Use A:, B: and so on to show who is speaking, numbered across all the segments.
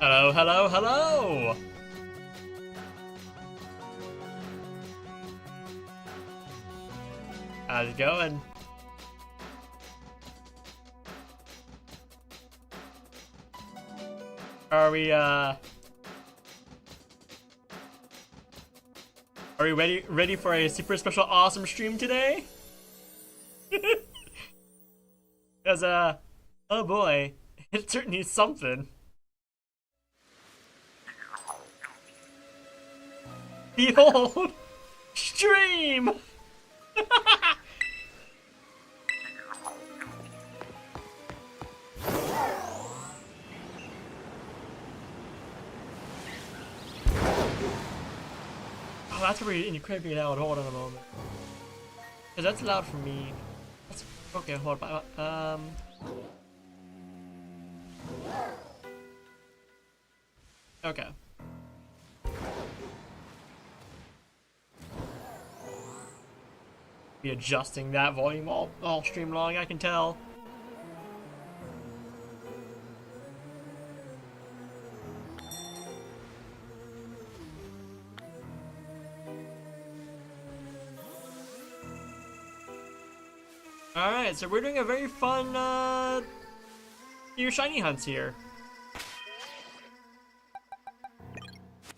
A: Hello, hello, hello! How's it going? Are we ready for a super special awesome stream today? Cause oh boy, it's certainly something. Behold! Stream! Oh, that's where you creeping it out. Hold on a moment. Cause that's loud for me. That's, okay, hold on. Okay. Be adjusting that volume all stream long, I can tell. Alright, so we're doing a very fun your shiny hunts here.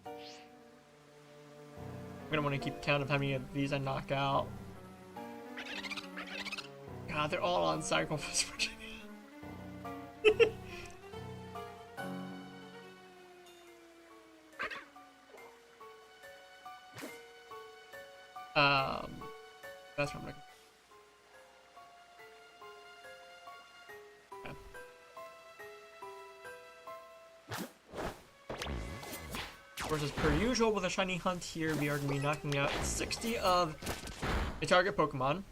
A: I'm gonna want to keep count of how many of these I knock out. God, they're all on cycle for Virginia. That's what I'm looking. Okay. Of course, as per usual with a shiny hunt here, we are going to be knocking out 60 of a target Pokemon.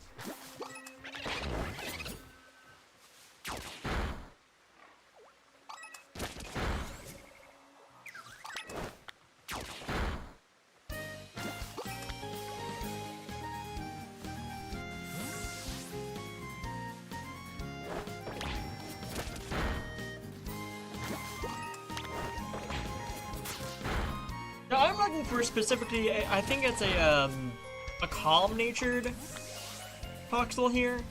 A: Now I'm looking for specifically, I think it's a calm-natured Foxel here.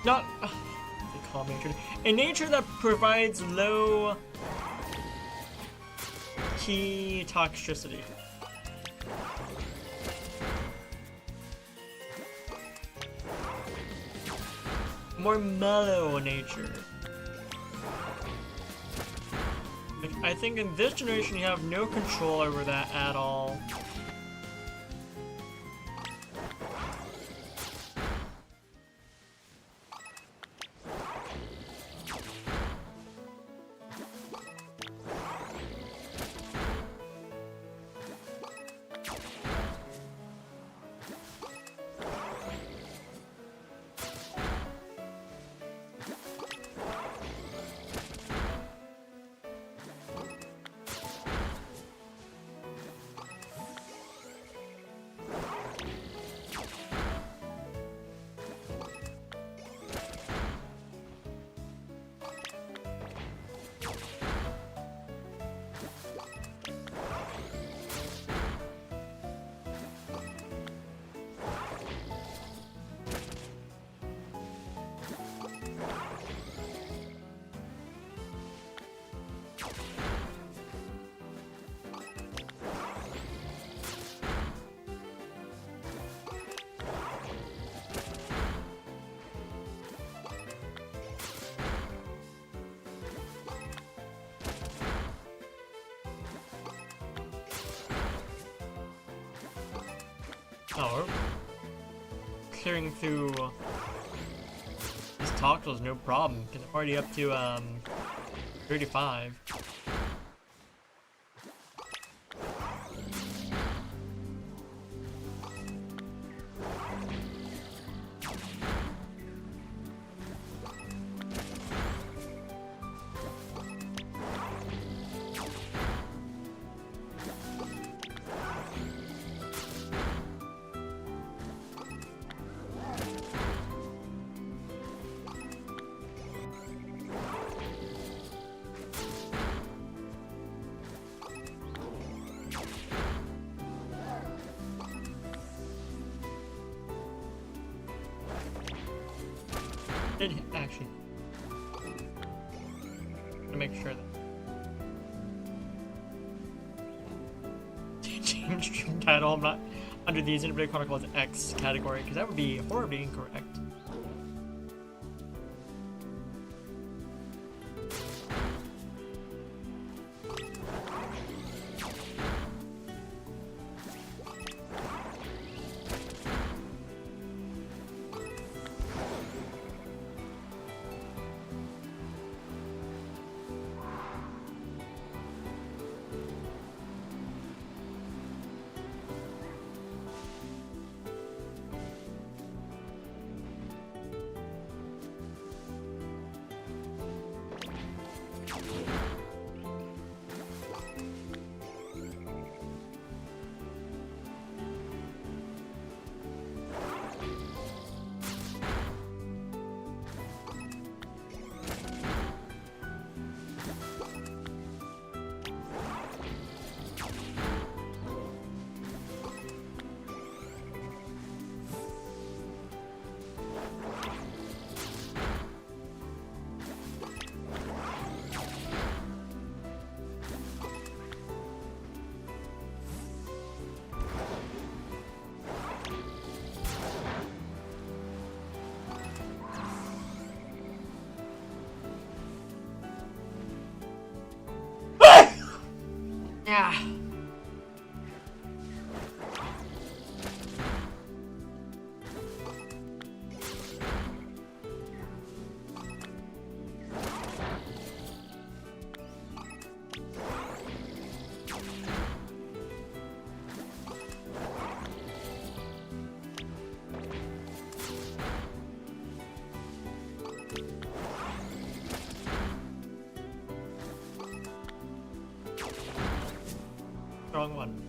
A: Not calm nature. A nature that provides low key toxicity. More mellow nature. I think in this generation you have no control over that at all. Oh, clearing through these toxels no problem, because I'm already up to 35. did actually. To make sure that. Change stream title. I'm not under the Xenoblade Chronicles X category because that would be horribly incorrect. Yeah. Wrong one.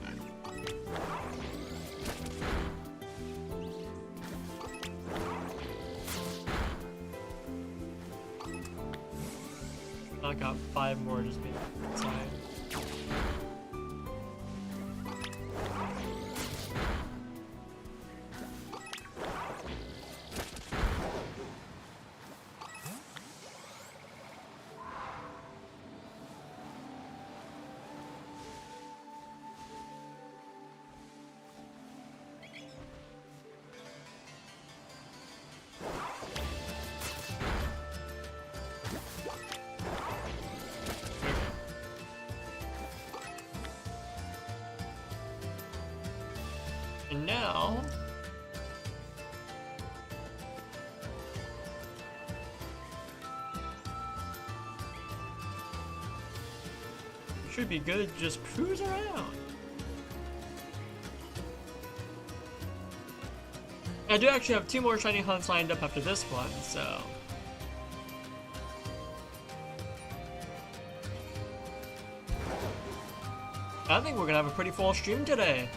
A: I got 5 more just being inside. And now should be good to just cruise around. I do actually have 2 more shiny hunts lined up after this one, so I think we're gonna have a pretty full stream today.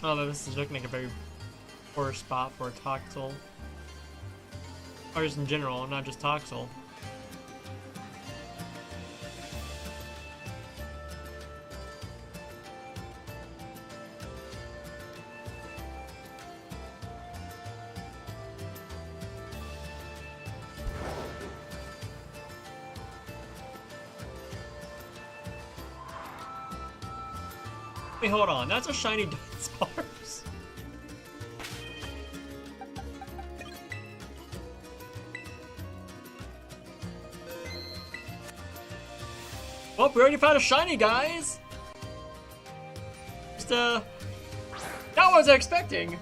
A: Although this is looking like a very poor spot for a Toxel. Or just in general, not just Toxel. Wait, hold on, that's a shiny Dunsparce. Well, we already found a shiny, guys! Just, that was expecting!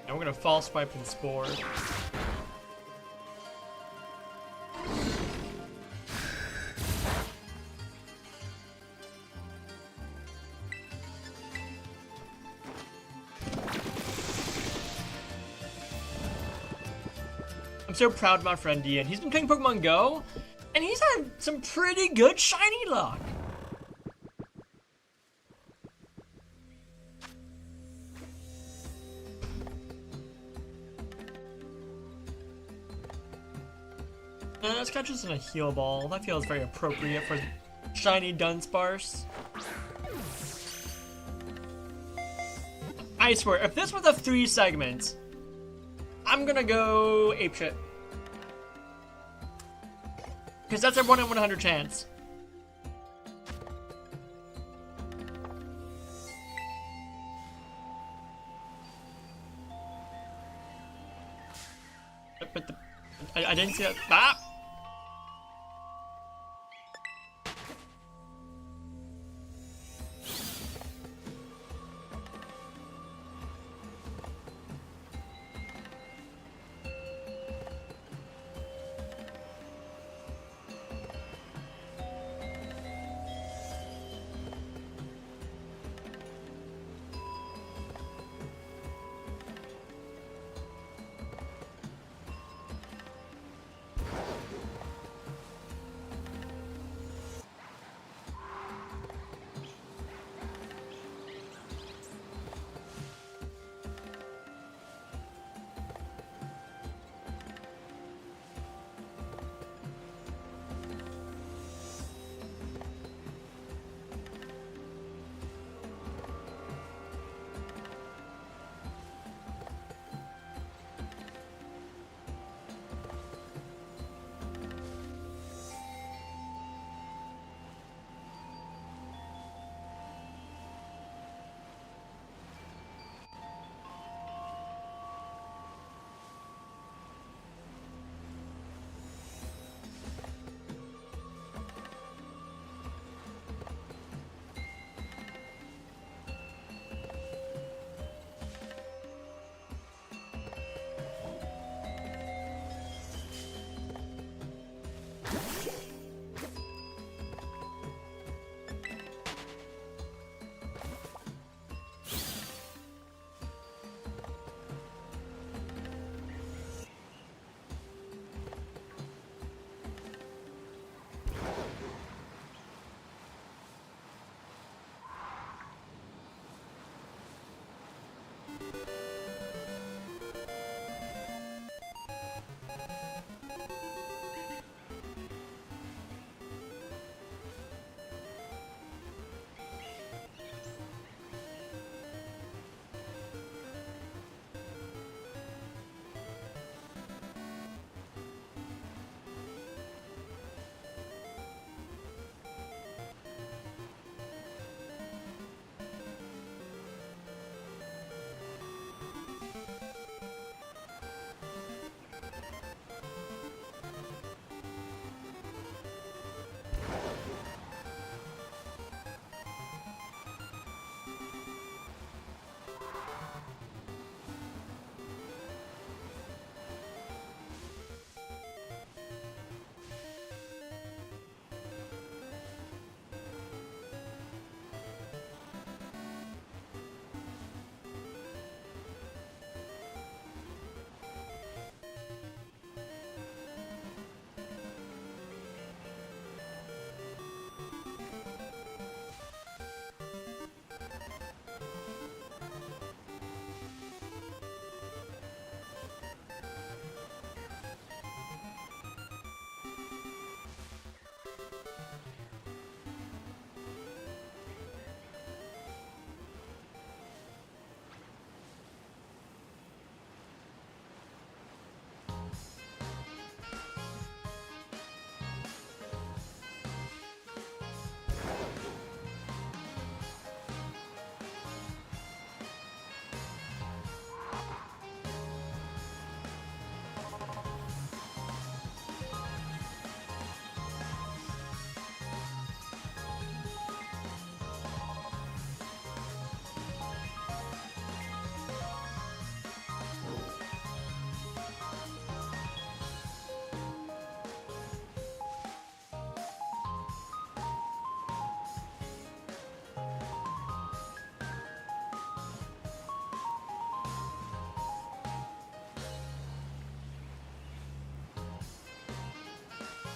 A: And we're gonna false swipe and spore. I'm so proud of my friend Ian. He's been playing Pokemon Go, and he's had some pretty good shiny luck. This guy just in a heal ball. That feels very appropriate for shiny Dunsparce. I swear, if this was a 3 segment, I'm gonna go apeshit. Because that's a 1 in 100 chance. But I didn't see that. Ah!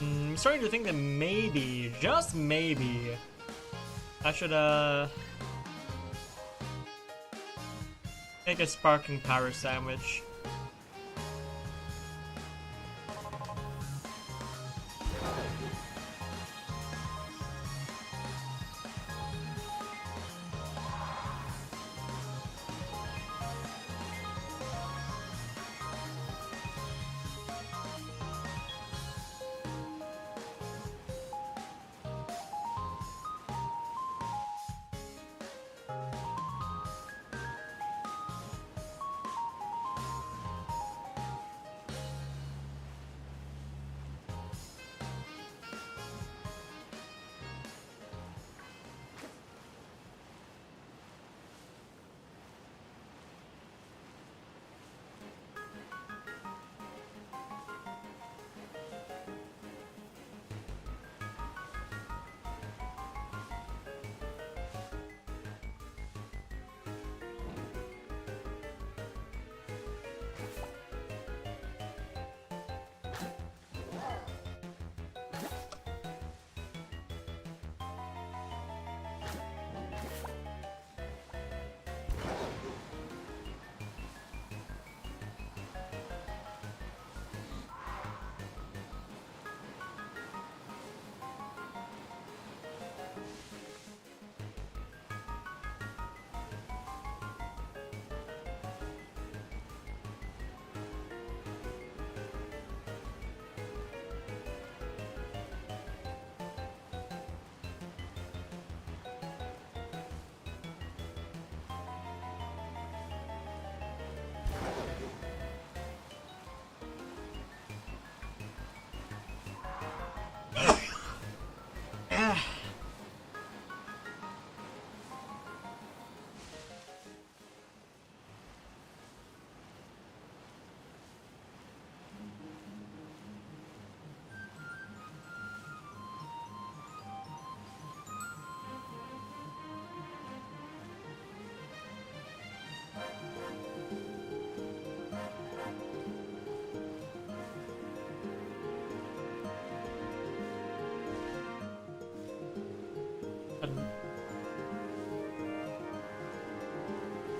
A: I'm starting to think that maybe, just maybe, I should make a sparkling power sandwich.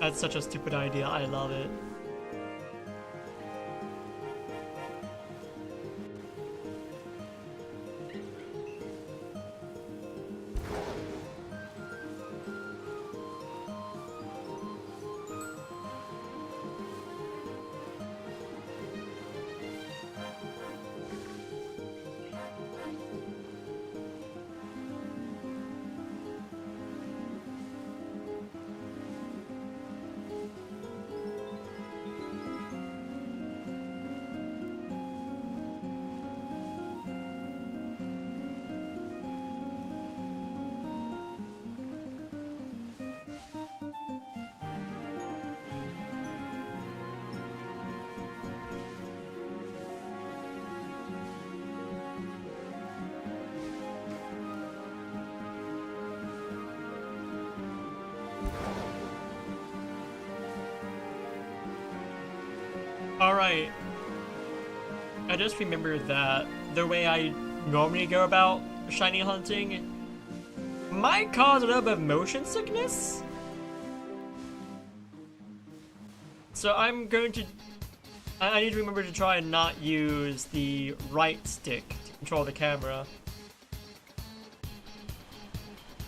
A: That's such a stupid idea, I love it. Alright, I just remembered that the way I normally go about shiny hunting might cause a little bit of motion sickness. So I'm going to... I need to remember to try and not use the right stick to control the camera.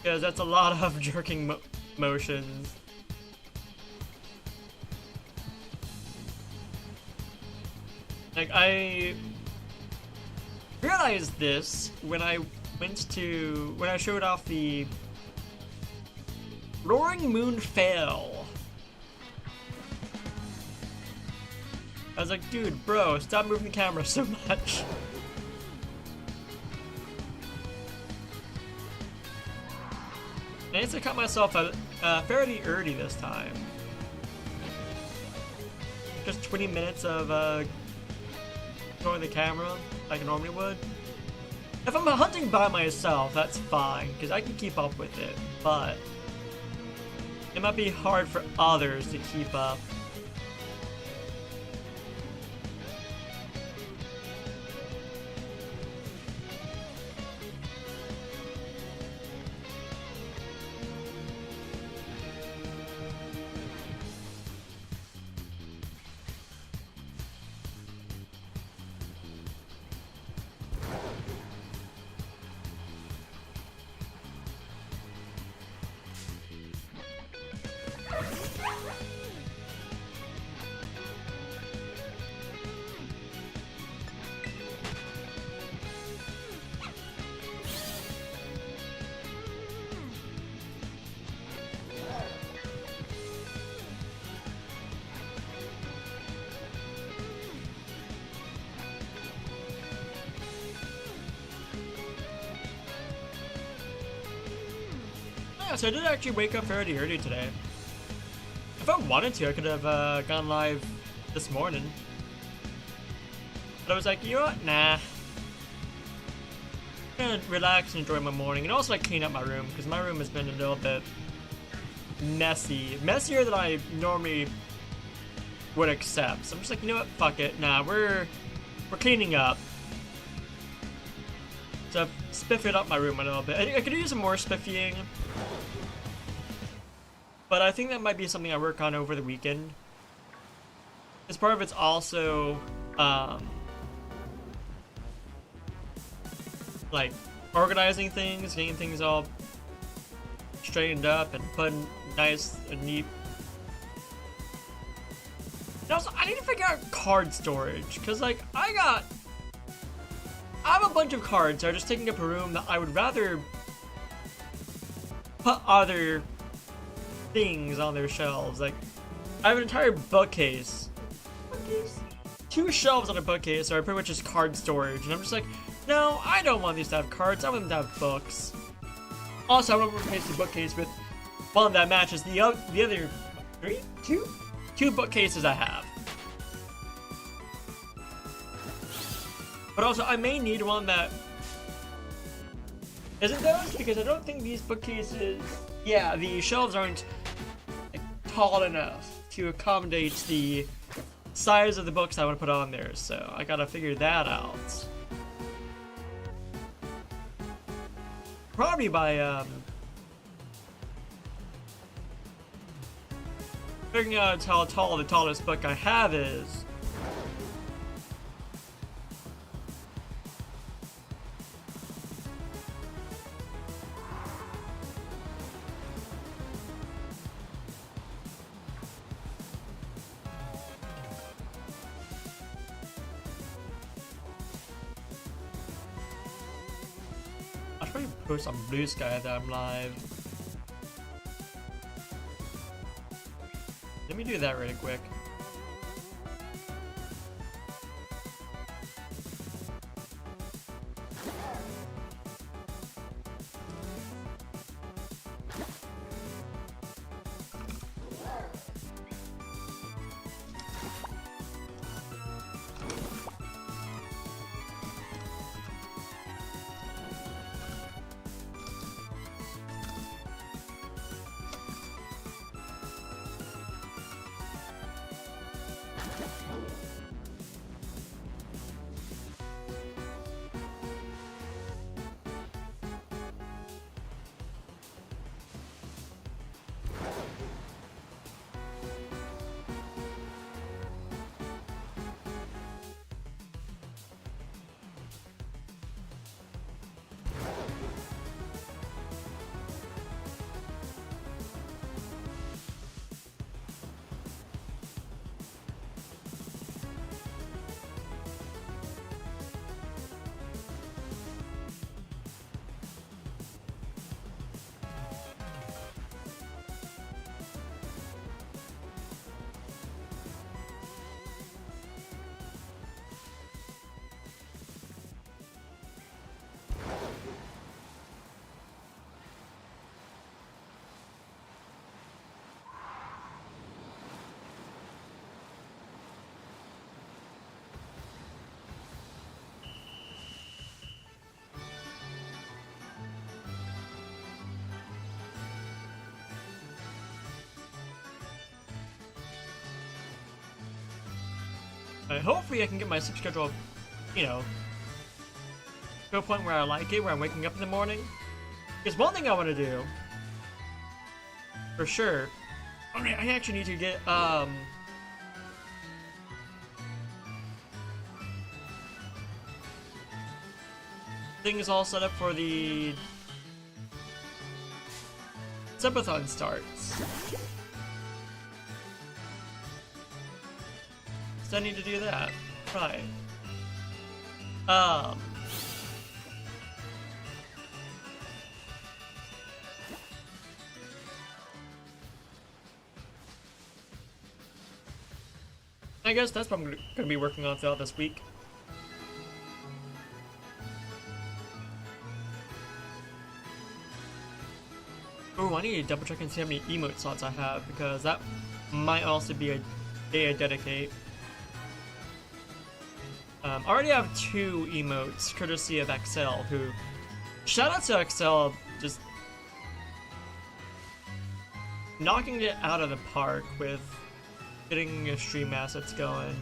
A: Because that's a lot of jerking motions. Like, I realized this when I showed off the Roaring Moon fail. I was like, dude, bro, stop moving the camera so much. I need to cut myself fairly early this time. Just 20 minutes of controlling the camera like I normally would. If I'm hunting by myself, that's fine, because I can keep up with it, but it might be hard for others to keep up. Yeah, so I did actually wake up fairly early today. If I wanted to, I could have gone live this morning. But I was like, you know what? Nah. I'm gonna relax and enjoy my morning, and also like clean up my room, because my room has been a little bit messy. Messier than I normally would accept. So I'm just like, you know what? Fuck it. Nah, we're cleaning up. So I've spiffed up my room a little bit. I could use some more spiffying. But I think that might be something I work on over the weekend. As part of it's also like organizing things, getting things all straightened up and putting nice and neat. And also, I need to figure out card storage, because like I have a bunch of cards that are just taking up a room that I would rather put other things on their shelves. Like, I have an entire bookcase. 2 shelves on a bookcase are pretty much just card storage, and I'm just like, no, I don't want these to have cards, I want them to have books. Also, I want to replace the bookcase with one that matches the other two bookcases I have. But also, I may need one that isn't those, because I don't think these bookcases, yeah, the shelves aren't like, tall enough to accommodate the size of the books I want to put on there, so I gotta figure that out. Probably by figuring out how tall the tallest book I have is. I should probably post on Bluesky that I'm live. Let me do that really quick. Hopefully I can get my sleep schedule, you know, to a point where I like it, where I'm waking up in the morning. Because one thing I want to do, for sure, I actually need to get, things all set up for the subathon starts. So I need to do that. Right. I guess that's what I'm going to be working on throughout this week. Oh, I need to double check and see how many emote slots I have, because that might also be a day I dedicate. I already have 2 emotes, courtesy of XL, who... Shout out to XL, just... knocking it out of the park with getting your stream assets going.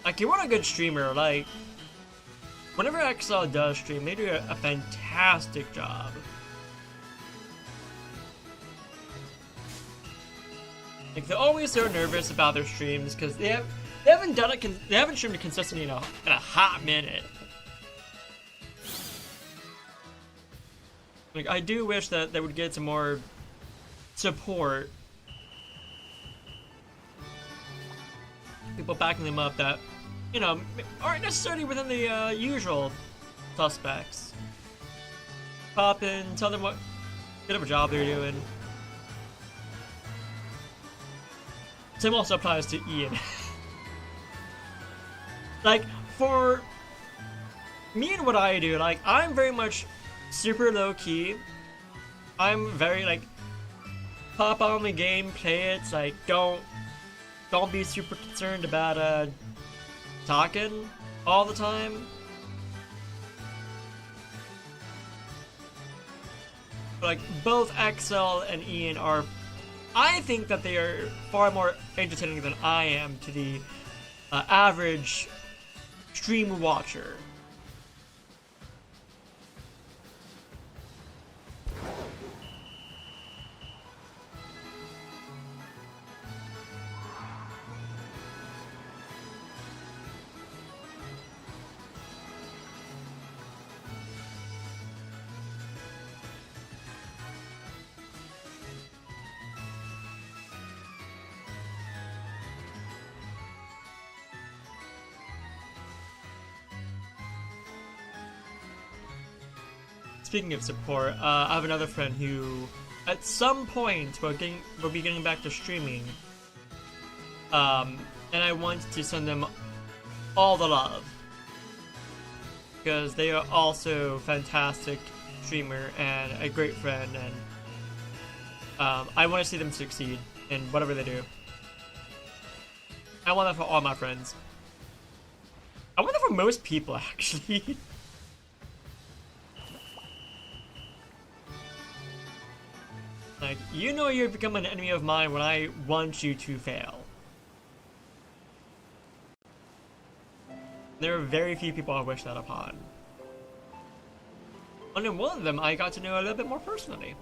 A: Like, you want a good streamer, like... Whenever XL does stream, they do a fantastic job. Like, they're always so nervous about their streams because they haven't done it. They haven't streamed it consistently in a hot minute. Like, I do wish that they would get some more support. People backing them up that, you know, aren't necessarily within the usual suspects. Pop in, tell them what good of a job they're doing. Same also applies to Ian. Like, for me and what I do, like, I'm very much super low-key. I'm very, like, pop on the game, play it, like, don't be super concerned about, talking all the time. But, like, both XL and Ian are... I think that they are far more entertaining than I am to the average stream watcher. Speaking of support, I have another friend who, at some point, will be getting back to streaming. And I want to send them all the love. Because they are also a fantastic streamer and a great friend, and I want to see them succeed in whatever they do. I want that for all my friends. I want that for most people, actually. Like, you know you've become an enemy of mine when I want you to fail. There are very few people I wish that upon. And in one of them, I got to know a little bit more personally.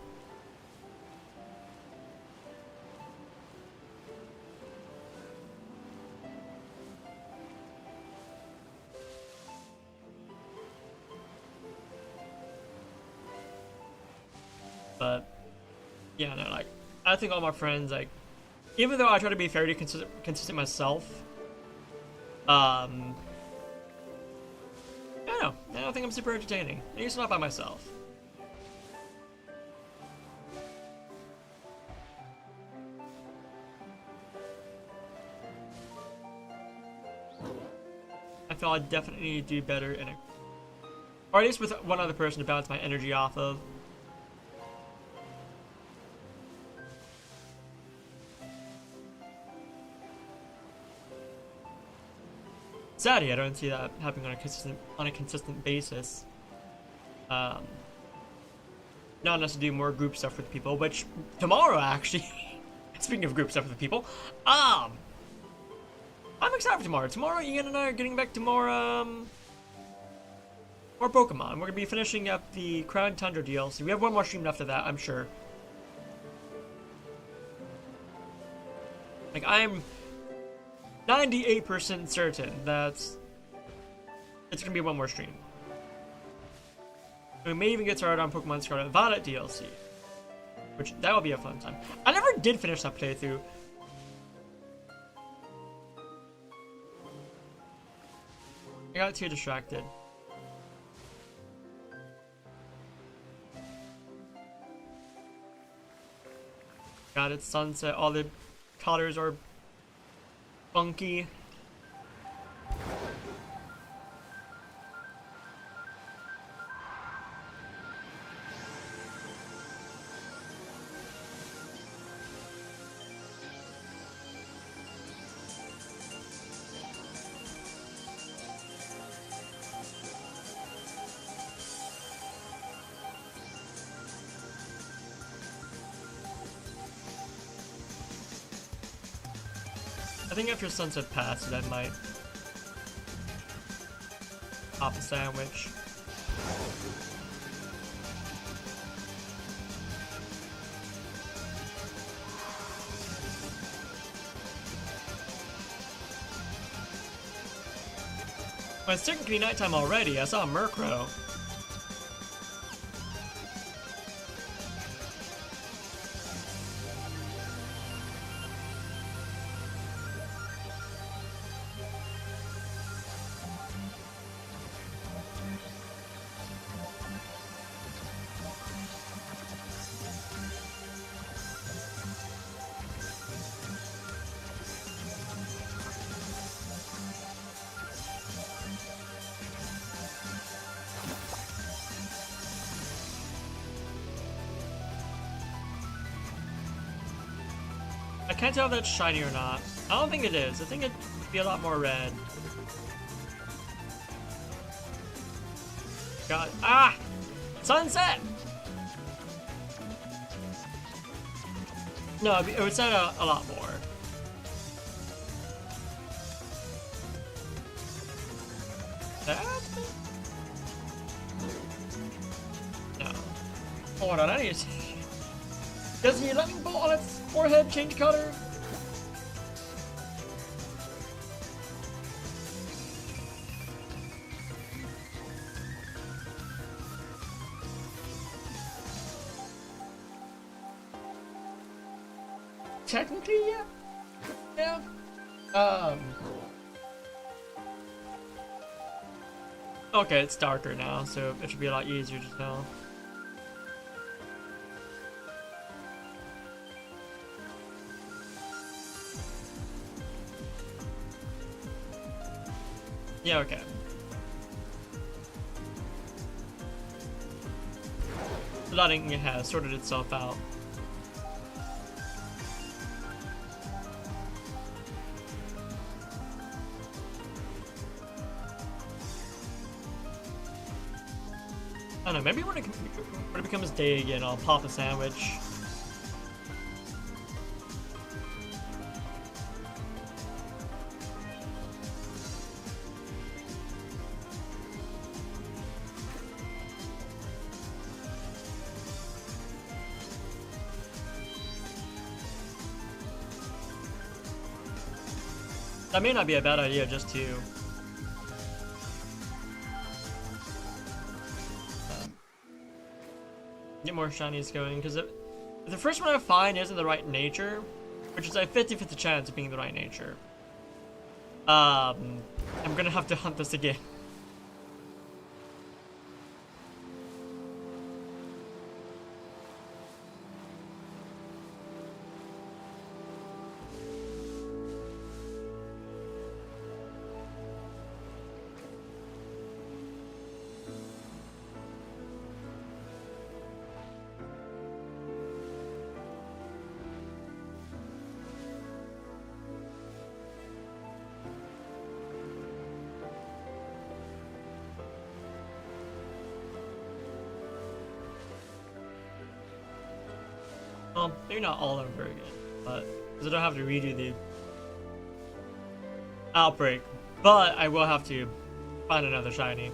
A: But... yeah, no, like, I think all my friends, like, even though I try to be fairly consistent myself, I don't think I'm super entertaining. At least not by myself. I feel I definitely need to do better in it. Or at least with one other person to bounce my energy off of. Sadly, I don't see that happening on a consistent basis. Not unless I do more group stuff with people, which tomorrow actually. Speaking of group stuff with people, I'm excited for tomorrow. Tomorrow, Ian and I are getting back to more Pokemon. We're gonna be finishing up the Crown Tundra DLC. We have one more stream left of that, I'm sure. Like, I'm 98% certain that it's gonna be one more stream. We may even get started on Pokemon Scarlet Violet DLC, which that will be a fun time. I never did finish that playthrough. I got too distracted. God, it's sunset. All the colors are funky. think after sunset passes, I might pop a sandwich. Well, it's technically nighttime already. I saw a Murkrow. I can't tell if that's shiny or not. I don't think it is. I think it'd be a lot more red. God. Ah! Sunset! No, it would set a lot more. That? No. Hold on, I need to... Does the lightning bolt on its forehead change color? Technically, yeah. Yeah. Okay, it's darker now, so it should be a lot easier to tell. Yeah, okay. The lighting has sorted itself out. I don't know, maybe when it becomes day again, I'll pop a sandwich. That may not be a bad idea just to get more shinies going, because if the first one I find isn't the right nature, which is a 50-50 chance of being the right nature, I'm gonna have to hunt this again. Well, maybe not all of them very good, but because I don't have to redo the outbreak, but I will have to find another shiny.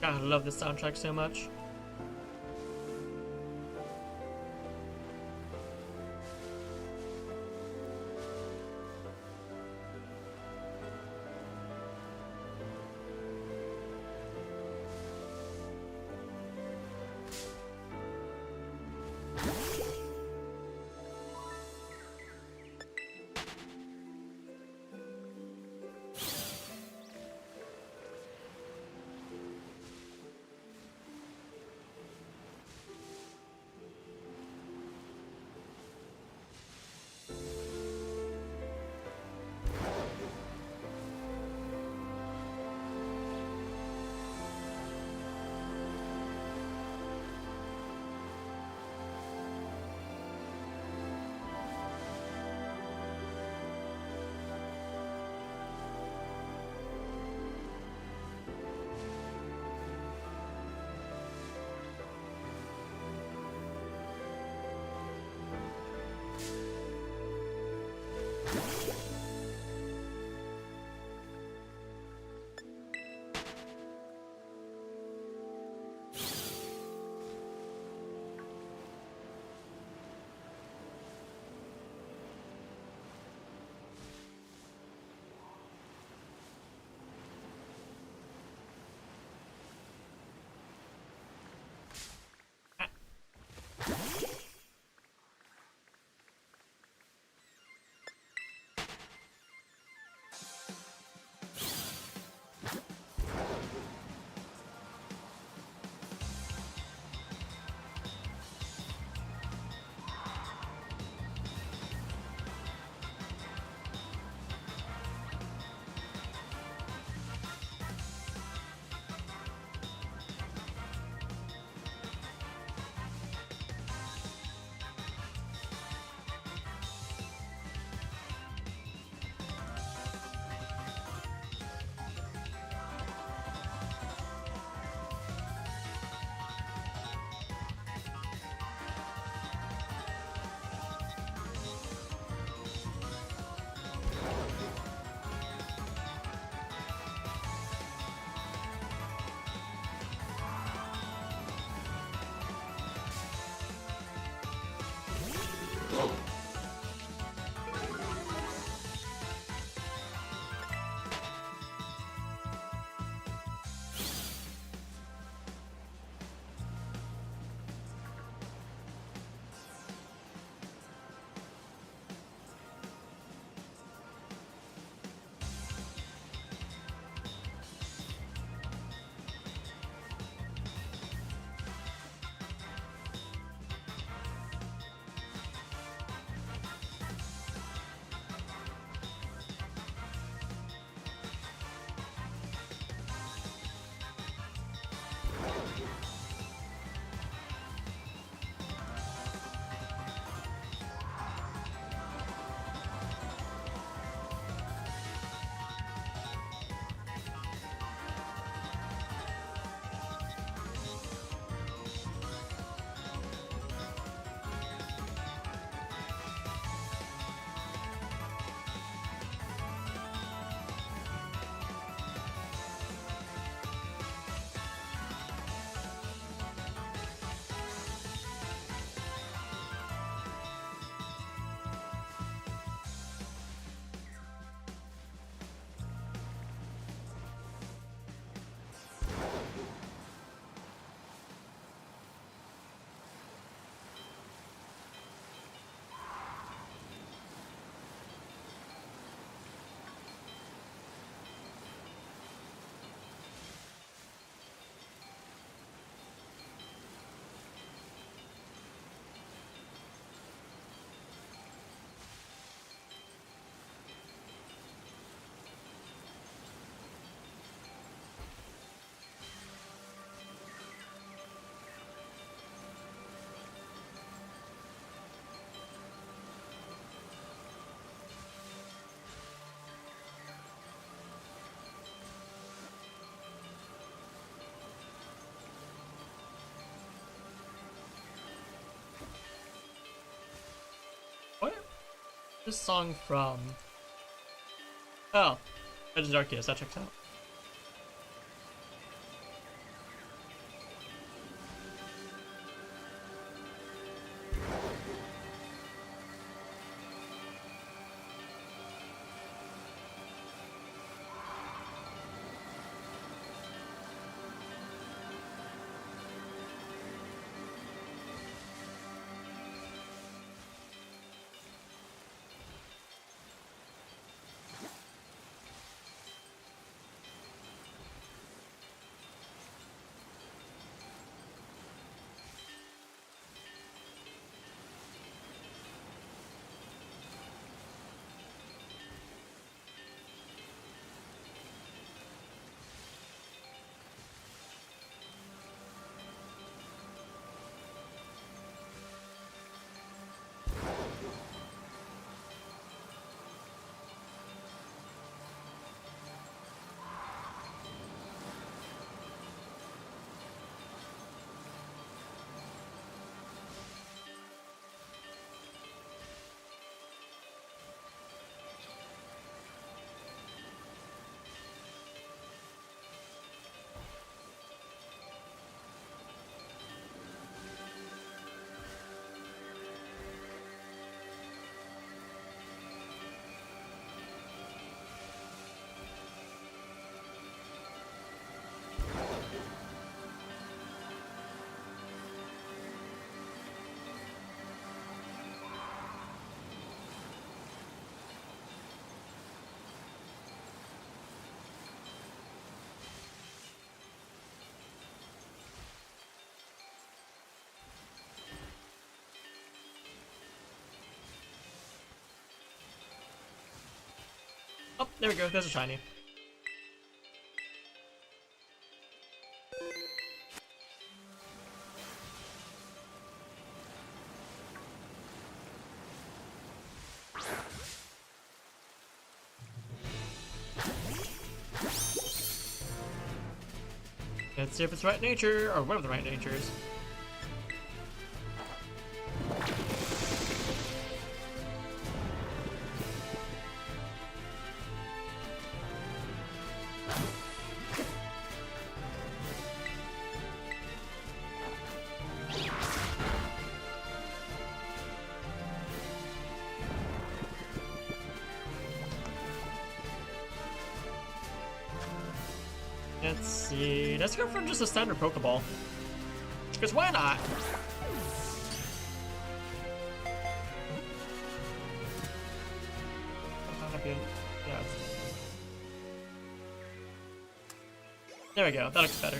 A: God, I love this soundtrack so much. What? This song from... Oh, Legends Arceus, that checks out. there we go. There's a shiny. Let's see if it's right nature, or one of the right natures. Let's see. Let's go for just a standard Pokeball. Because why not? Yeah. There we go. That looks better.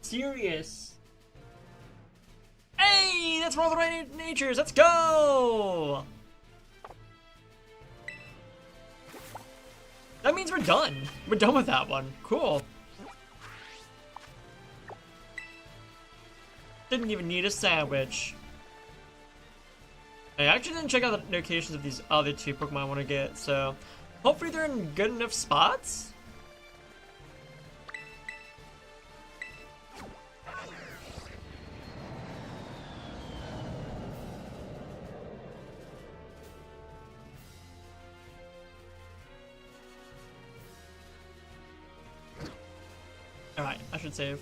A: Serious. Hey, that's one of the right natures. Let's go. That means we're done. We're done with that one. Cool. Didn't even need a sandwich. I actually didn't check out the locations of these other two Pokemon I want to get, so hopefully they're in good enough spots. Alright, I should save.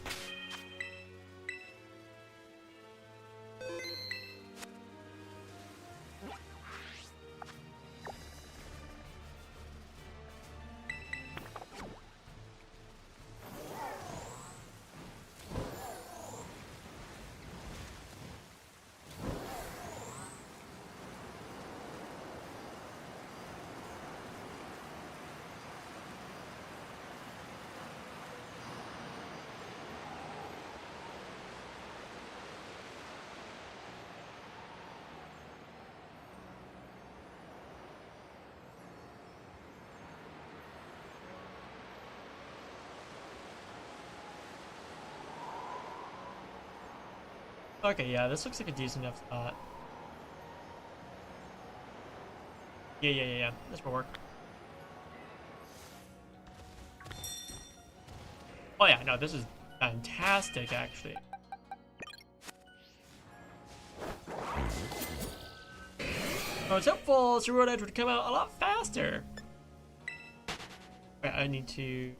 A: Okay, yeah, this looks like a decent enough spot. Yeah. This will work. Oh yeah, no, this is fantastic, actually. Oh, it's hopeful Cerulean Edge would come out a lot faster. Right, I need to...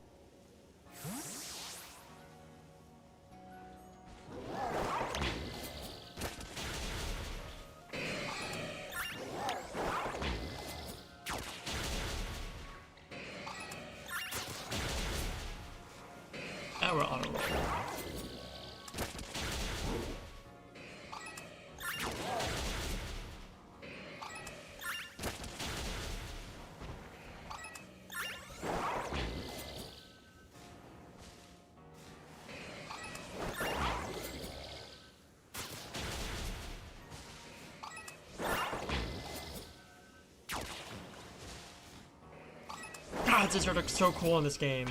A: Now we're on a roll. God, Scizor looks so cool in this game.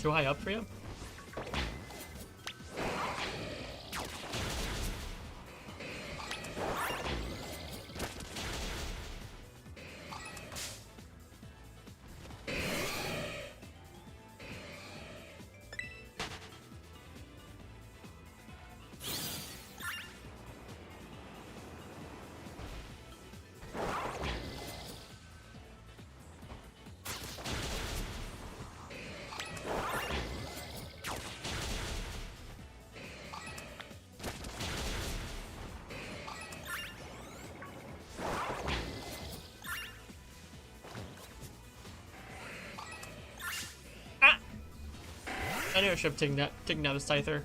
A: too high up for you? I knew I should have taken down the Scyther.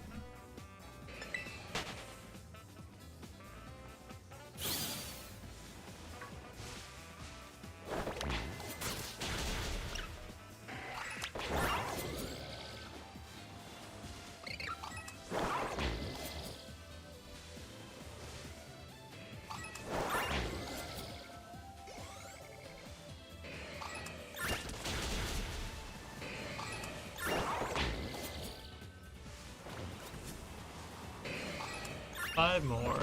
A: Five more.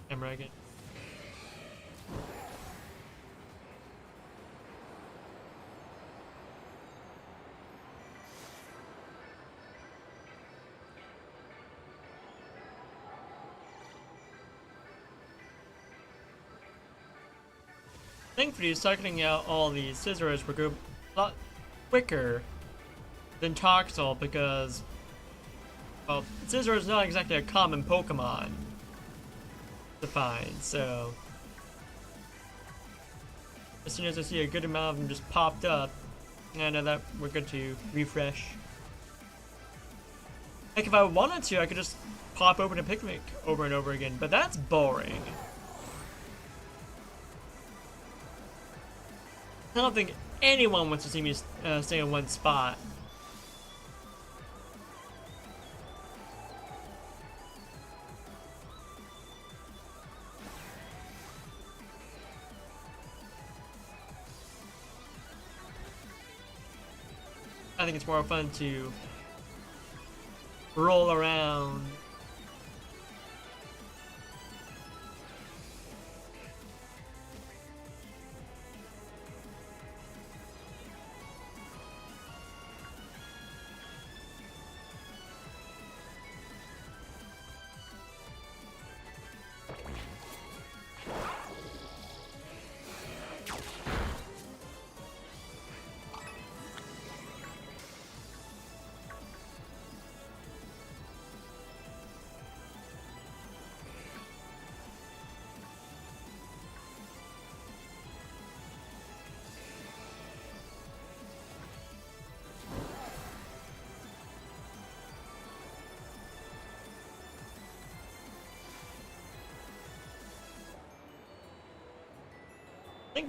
A: Camera again. Thankfully, cycling out all these scissors will go a lot quicker than Toxel because, well, Scizor is not exactly a common Pokemon to find, so as soon as I see a good amount of them just popped up, I know that we're good to refresh. Like if I wanted to, I could just pop open a picnic over and over again, but that's boring. I don't think anyone wants to see me stay in one spot. I think it's more fun to roll around.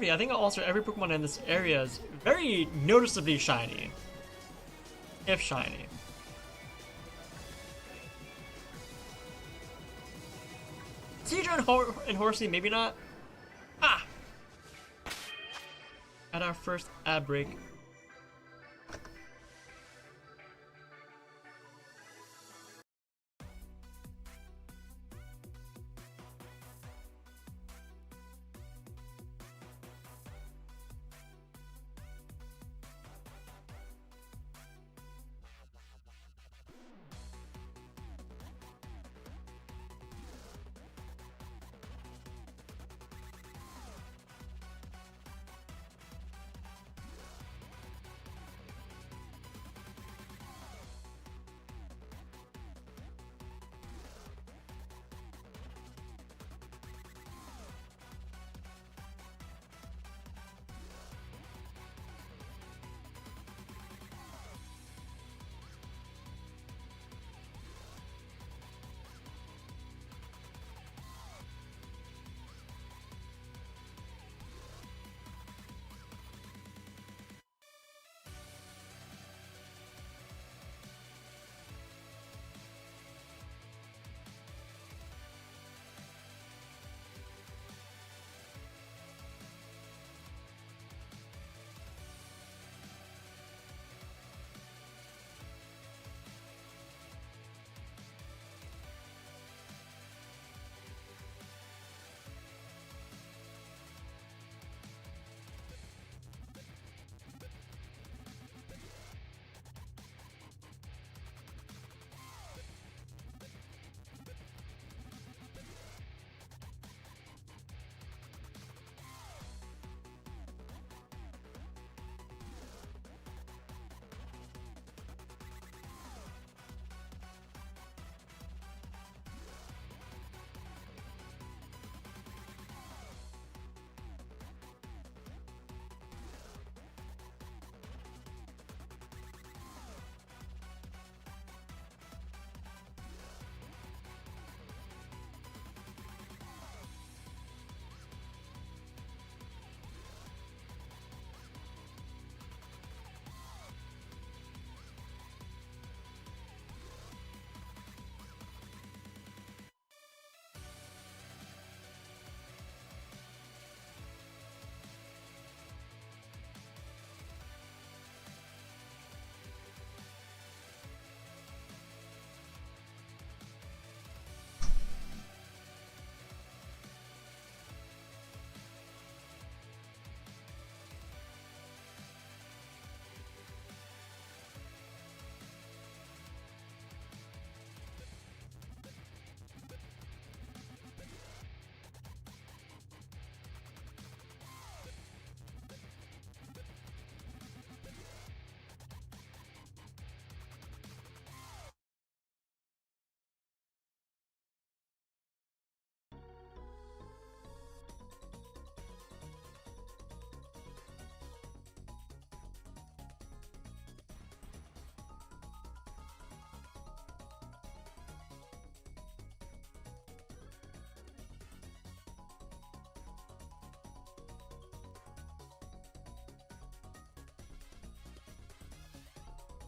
A: I think also every Pokemon in this area is very noticeably shiny. If shiny. Seadra and Horsey, maybe not. Ah! At our first ad break.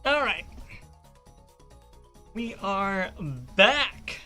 A: Alright. We are back.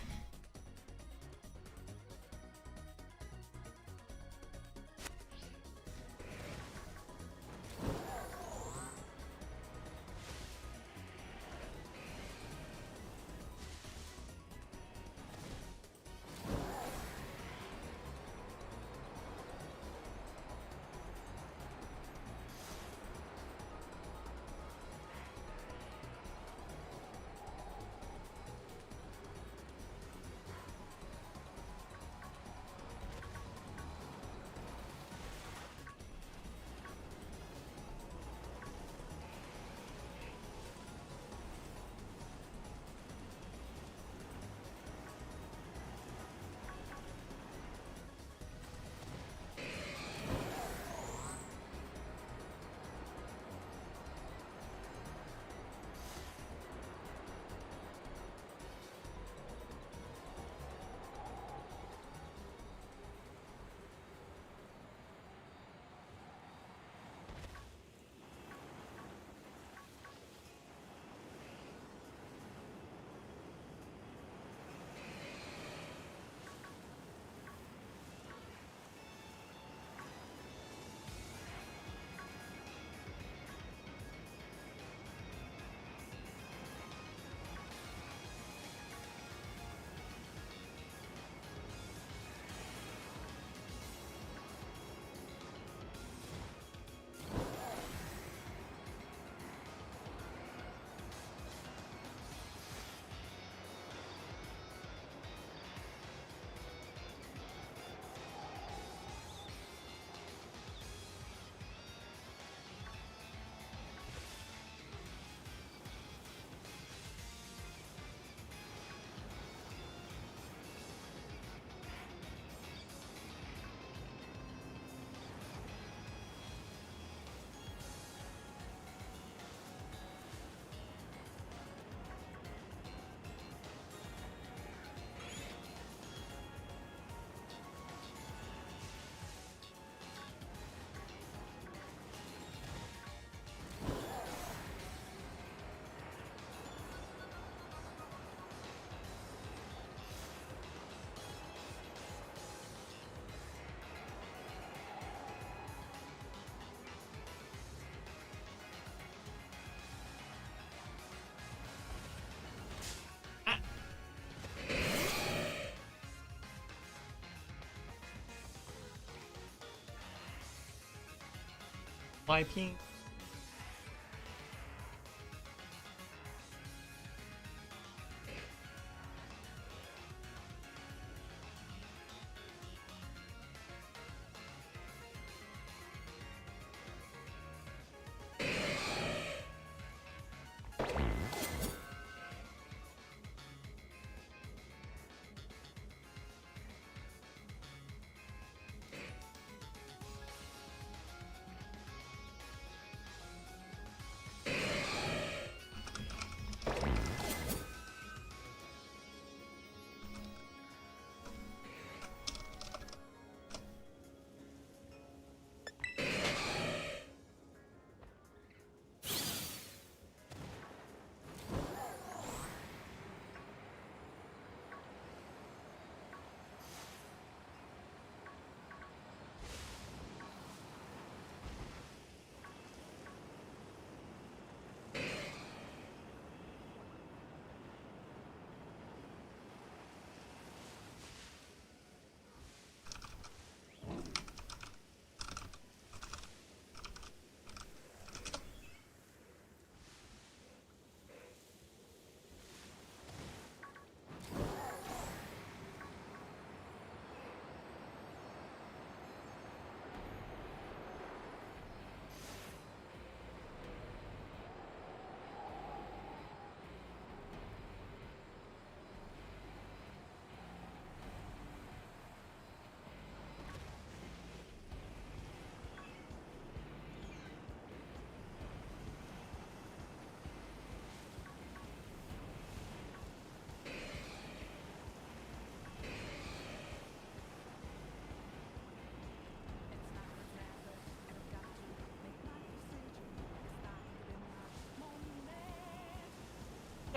A: YP.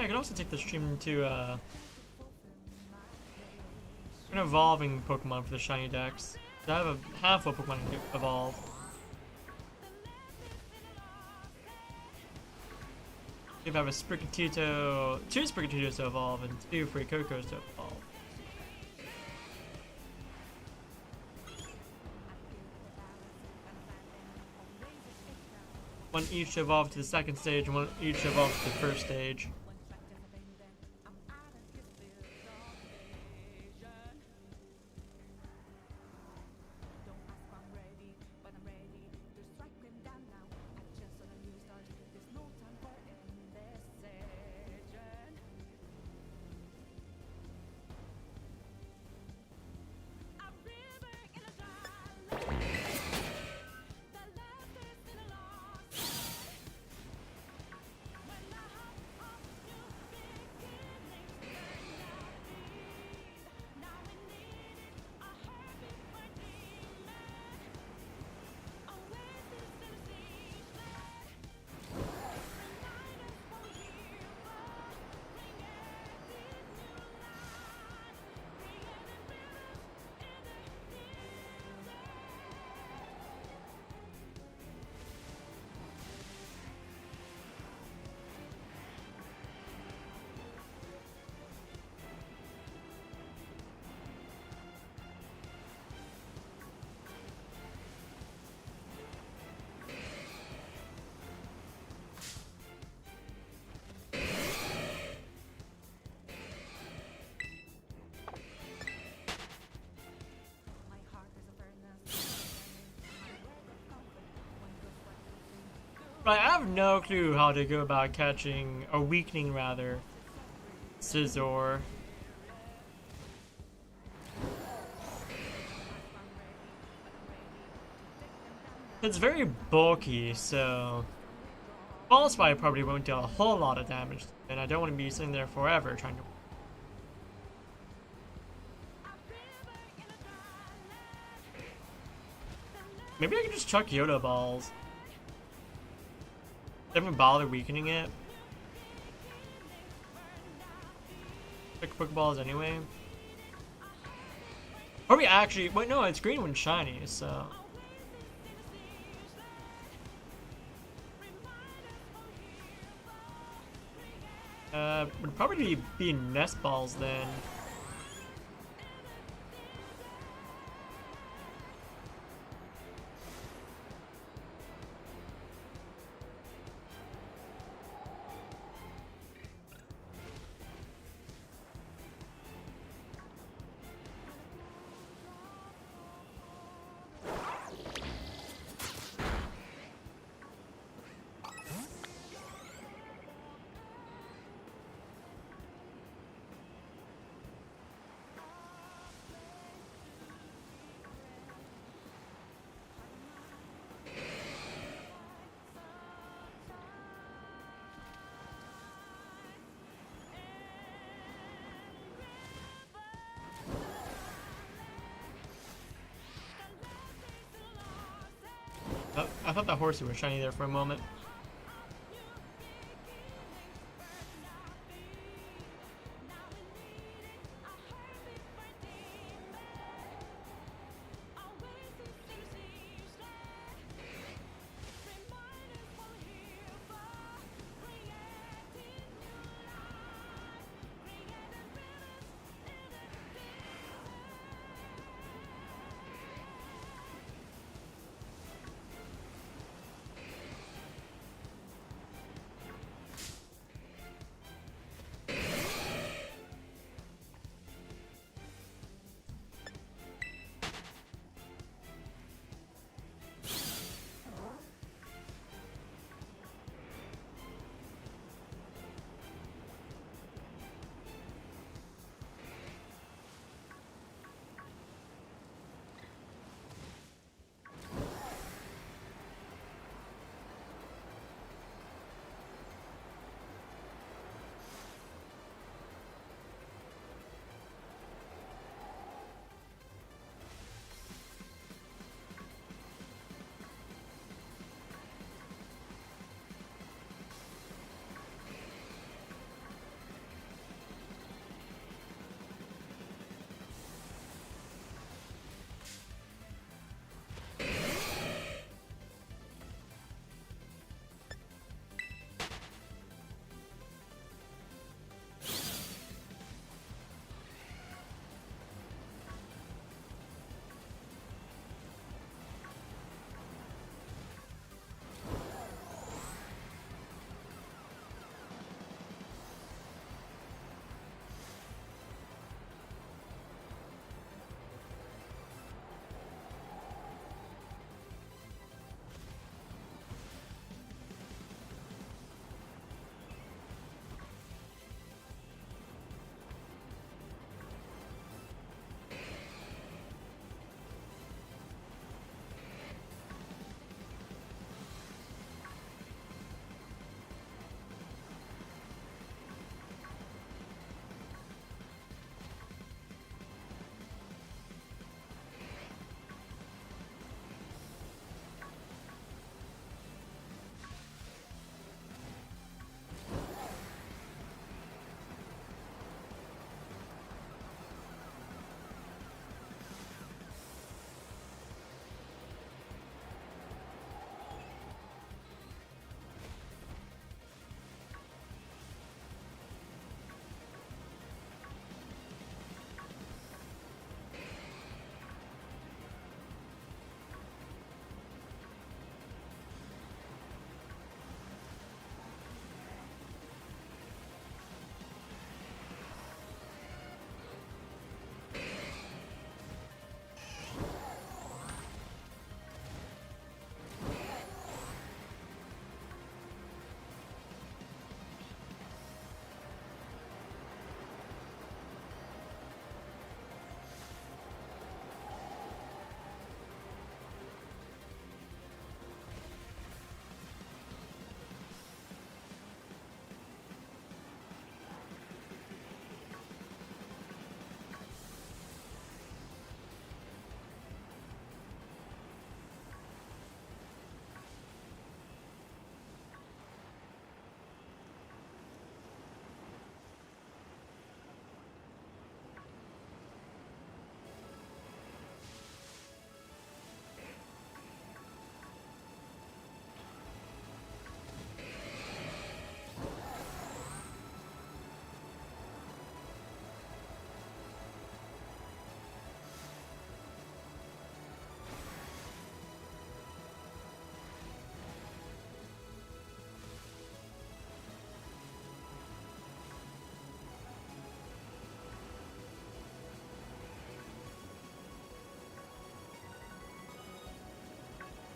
A: I could also take the stream to an evolving Pokemon for the shiny decks. I have a handful of Pokemon to evolve. If I have a Sprigatito, 2 Sprigatitos to evolve, and 2 Fuecocos to evolve. One each to evolve to the second stage, and one each to evolve to the first stage. Right, I have no clue how to go about catching, or weakening rather, Scizor. It's very bulky, so Ball Spike probably won't do a whole lot of damage, and I don't want to be sitting there forever trying to. Maybe I can just chuck Yoda balls. Don't even bother weakening it. Pick Pokeballs anyway. Or we actually wait, no, it's green when shiny, so. Would probably be nest balls then. I thought that horsey was shiny there for a moment.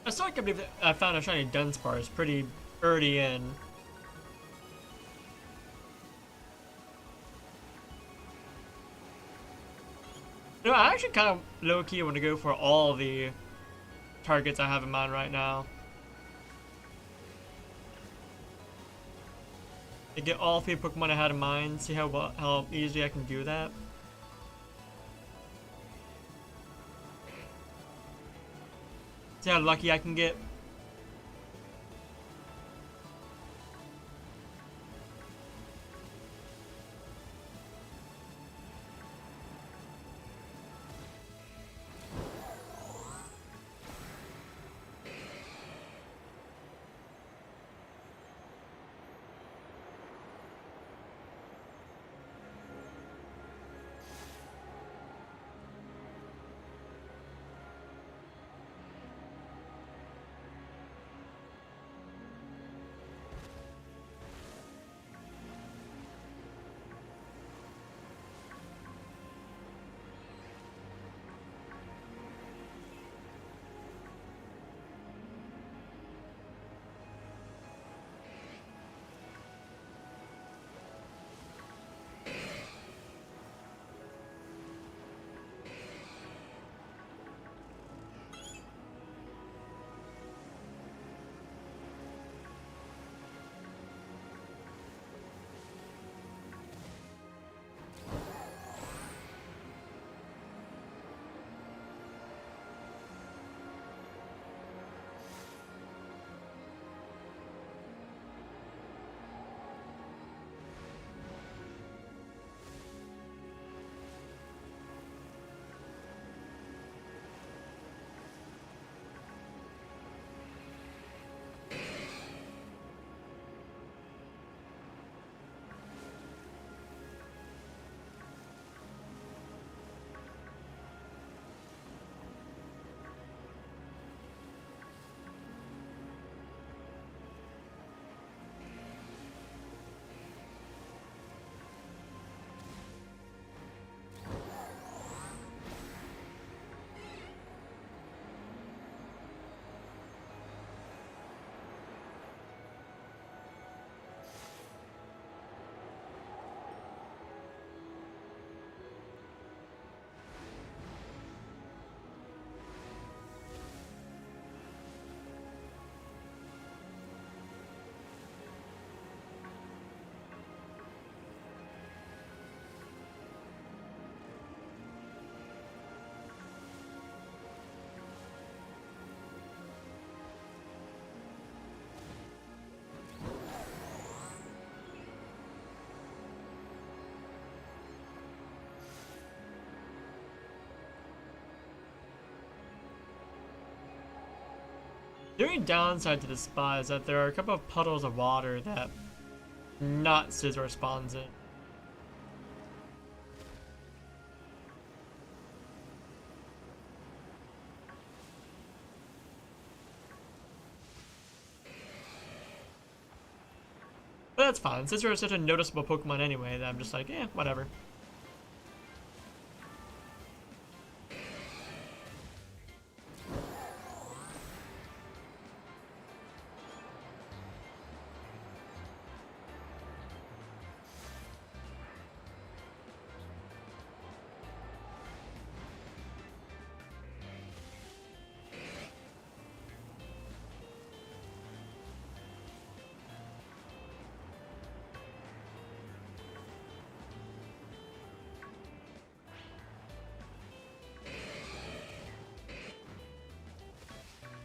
A: I still can't believe that I found a shiny Dunsparce pretty early in. You know, I actually kind of low-key want to go for all the targets I have in mind right now. To get all 3 Pokemon I had in mind, see how easily I can do that. See how lucky I can get. The only downside to this spot is that there are a couple of puddles of water that not Scizor spawns in. But that's fine. Scizor is such a noticeable Pokemon anyway that I'm just like, eh, whatever.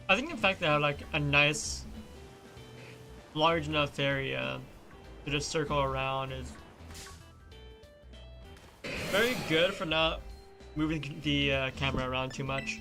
A: I think the fact that I have like a nice, large enough area to just circle around is very good for not moving the camera around too much.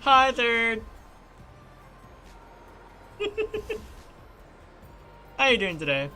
A: Hi, Third. How you doing today?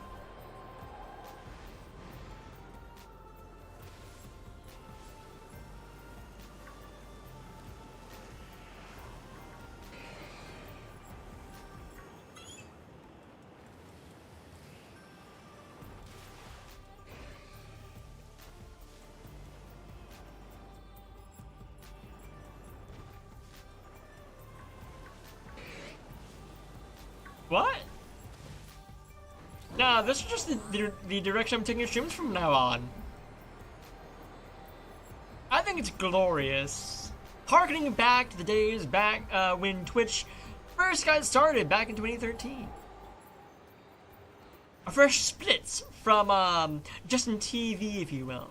A: What? Nah, this is just the direction I'm taking streams from now on. I think it's glorious. Harkening back to the days back when Twitch first got started back in 2013. A fresh splits from Justin TV, if you will.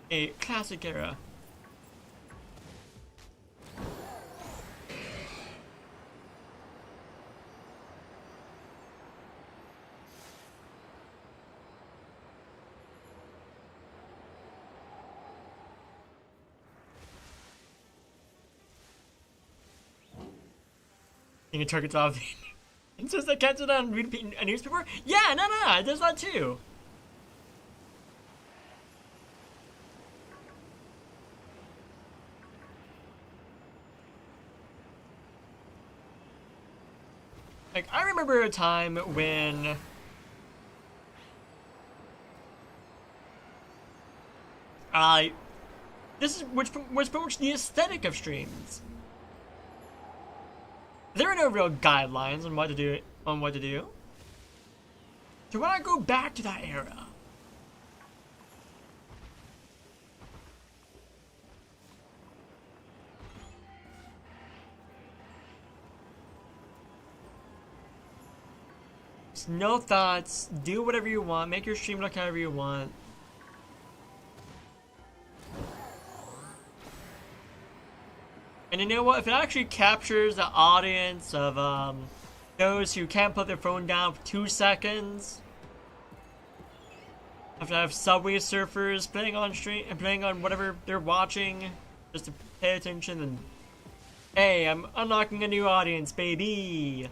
A: A classic era. You can target off. It says that can't sit down and read a newspaper? Yeah, no, it does that too. Like, I remember a time when this is which was pretty much the aesthetic of streams. There are no real guidelines on what to do. So when I go back to that era, just no thoughts. Do whatever you want. Make your stream look however you want. And you know what? If it actually captures the audience of those who can't put their phone down for 2 seconds, have to have Subway Surfers playing on stream and playing on whatever they're watching, just to pay attention. And hey, I'm unlocking a new audience, baby.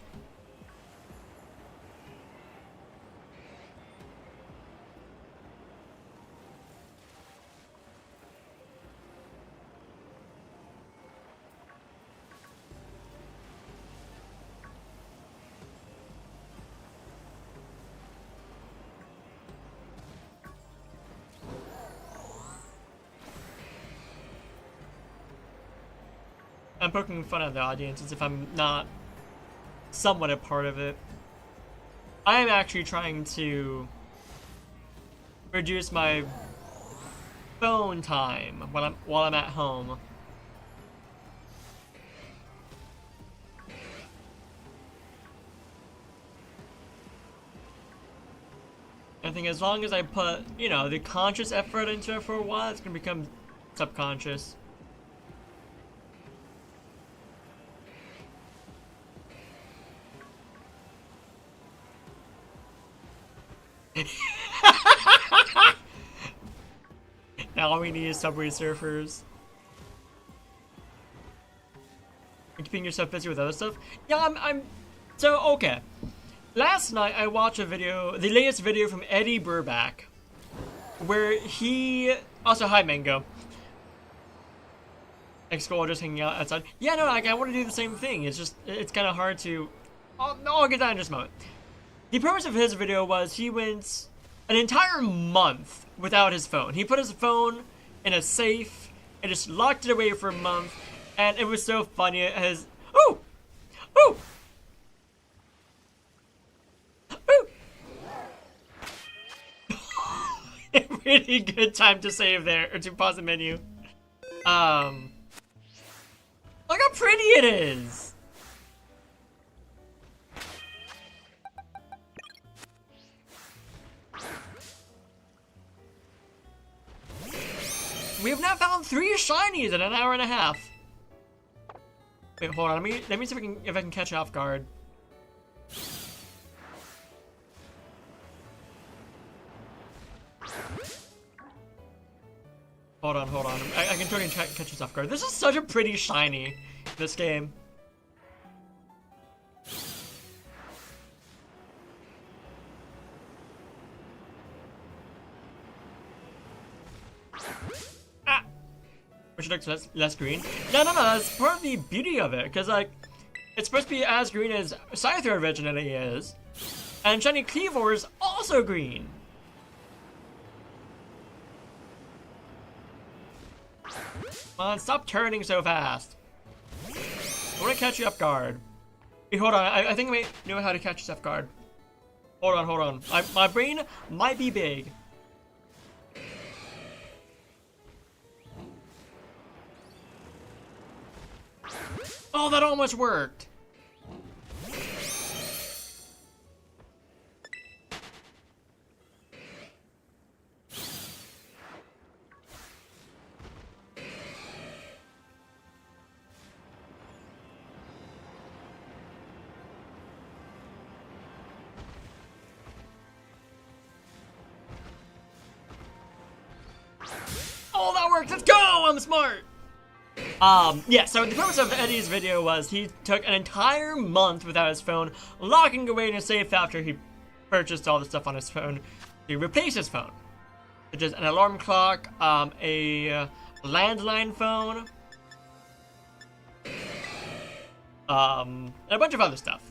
A: I'm poking fun at the audience as if I'm not somewhat a part of it. I am actually trying to reduce my phone time while I'm at home. I think as long as I put, you know, the conscious effort into it for a while, it's gonna become subconscious. Now all we need is Subway Surfers. You're keeping yourself busy with other stuff? Yeah, so, okay. Last night I watched a video, the latest video from Eddie Burback, where he, also hi Mango. X-School just hanging out outside. Yeah, no, like, I want to do the same thing. It's just, it's kind of hard to, I'll get that in just a moment. The purpose of his video was he went an entire month without his phone. He put his phone in a safe and just locked it away for a month, and it was so funny. His ooh, ooh, ooh. A really good time to save there or to pause the menu. Look how pretty it is. We have now found 3 shinies in an hour and a half. Wait, hold on. Let me see if I can catch off guard. Hold on, hold on. I can totally catch this off guard. This is such a pretty shiny, this game. Ah! Which looks less green. No, that's part of the beauty of it, because, like, it's supposed to be as green as Scyther originally is. And Shiny Cleavor is also green. Come on, stop turning so fast. I want to catch you off guard. Hey, hold on, I think I know how to catch you off guard. Hold on. My brain might be big. Oh, that almost worked. Oh, that worked. Let's go. I'm smart. Yeah, so the purpose of Eddie's video was he took an entire month without his phone, locking away in a safe after he purchased all the stuff on his phone to replace his phone. Such as an alarm clock, a landline phone, and a bunch of other stuff.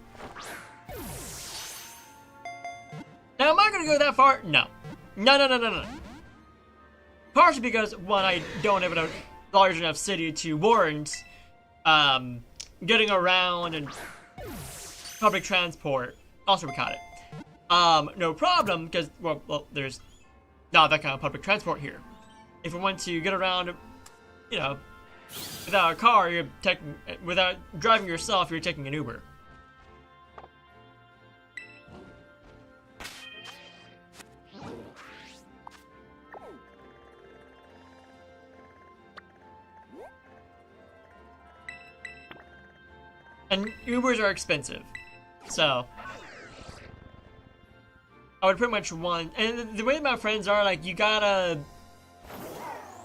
A: Now, am I gonna go that far? No. No. Partially because, one, I don't have a large enough city to warrant getting around and public transport. Also, we caught it. No problem, because, well, there's not that kind of public transport here. If we want to get around, you know, without a car, without driving yourself, you're taking an Uber. And Ubers are expensive, so I would pretty much want, and the way my friends are, like, you gotta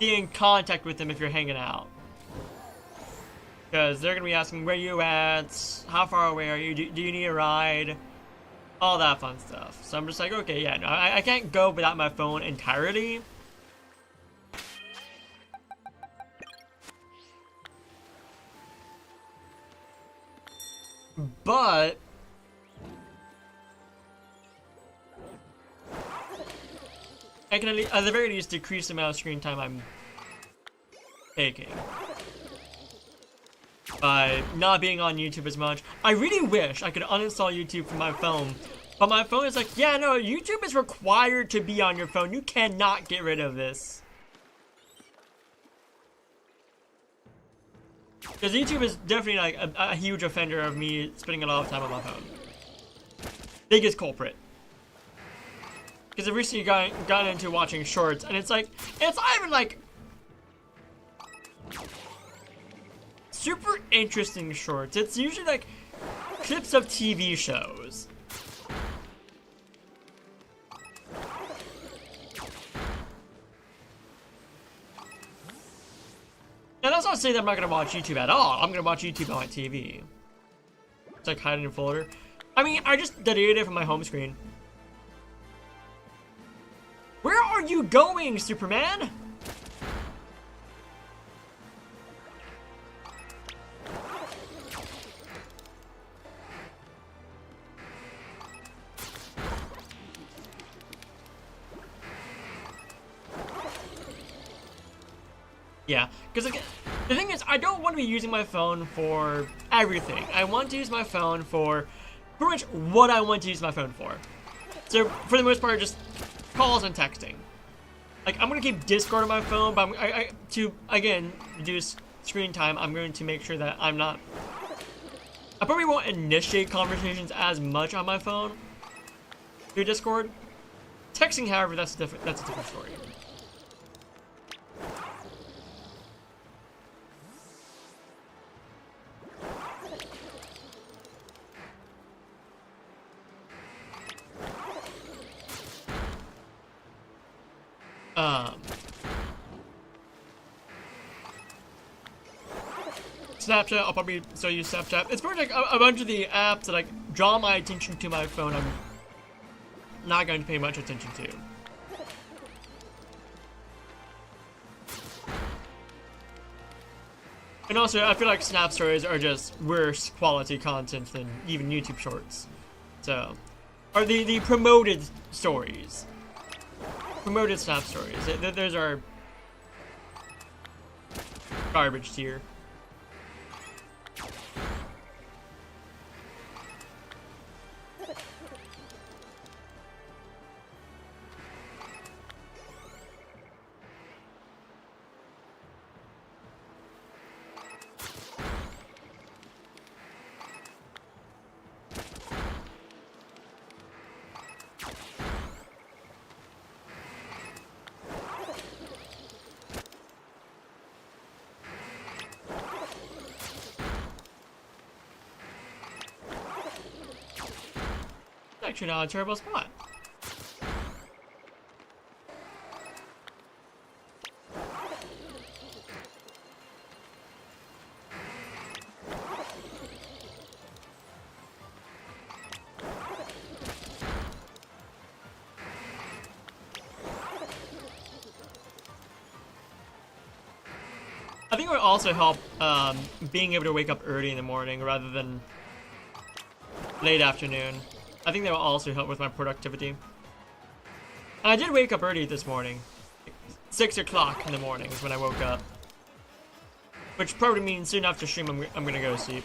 A: be in contact with them if you're hanging out. Because they're gonna be asking where you at, how far away are you, do you need a ride, all that fun stuff. So I'm just like, okay, yeah, no, I can't go without my phone entirely. But I can at the very least decrease the amount of screen time I'm taking by not being on YouTube as much. I really wish I could uninstall YouTube from my phone, but my phone is like, yeah, no, YouTube is required to be on your phone. You cannot get rid of this. Because YouTube is definitely like a huge offender of me spending a lot of time on my phone. Biggest culprit. Because I've recently gotten into watching shorts, and it's like, it's not even like super interesting shorts. It's usually like clips of TV shows. And that's not saying that I'm not going to watch YouTube at all. I'm going to watch YouTube on my TV. It's like hiding in a folder. I mean, I just deleted it from my home screen. Where are you going, Superman? Yeah, because the thing is, I don't want to be using my phone for everything. I want to use my phone for pretty much what I want to use my phone for. So, for the most part, just calls and texting. Like, I'm going to keep Discord on my phone, but to, again, reduce screen time, I'm going to make sure that I'm not... I probably won't initiate conversations as much on my phone through Discord. Texting, however, that's a different story. Snapchat, I'll probably still use Snapchat. It's pretty like a bunch of the apps that like draw my attention to my phone. I'm not going to pay much attention to. And also, I feel like Snap Stories are just worse quality content than even YouTube Shorts. So, or the promoted stories. Promoted Snap Stories. Those are garbage tier. Actually not a terrible spot. I think it would also help being able to wake up early in the morning rather than late afternoon. I think that will also help with my productivity. And I did wake up early this morning. 6 o'clock in the morning is when I woke up. Which probably means soon after stream I'm gonna go to sleep.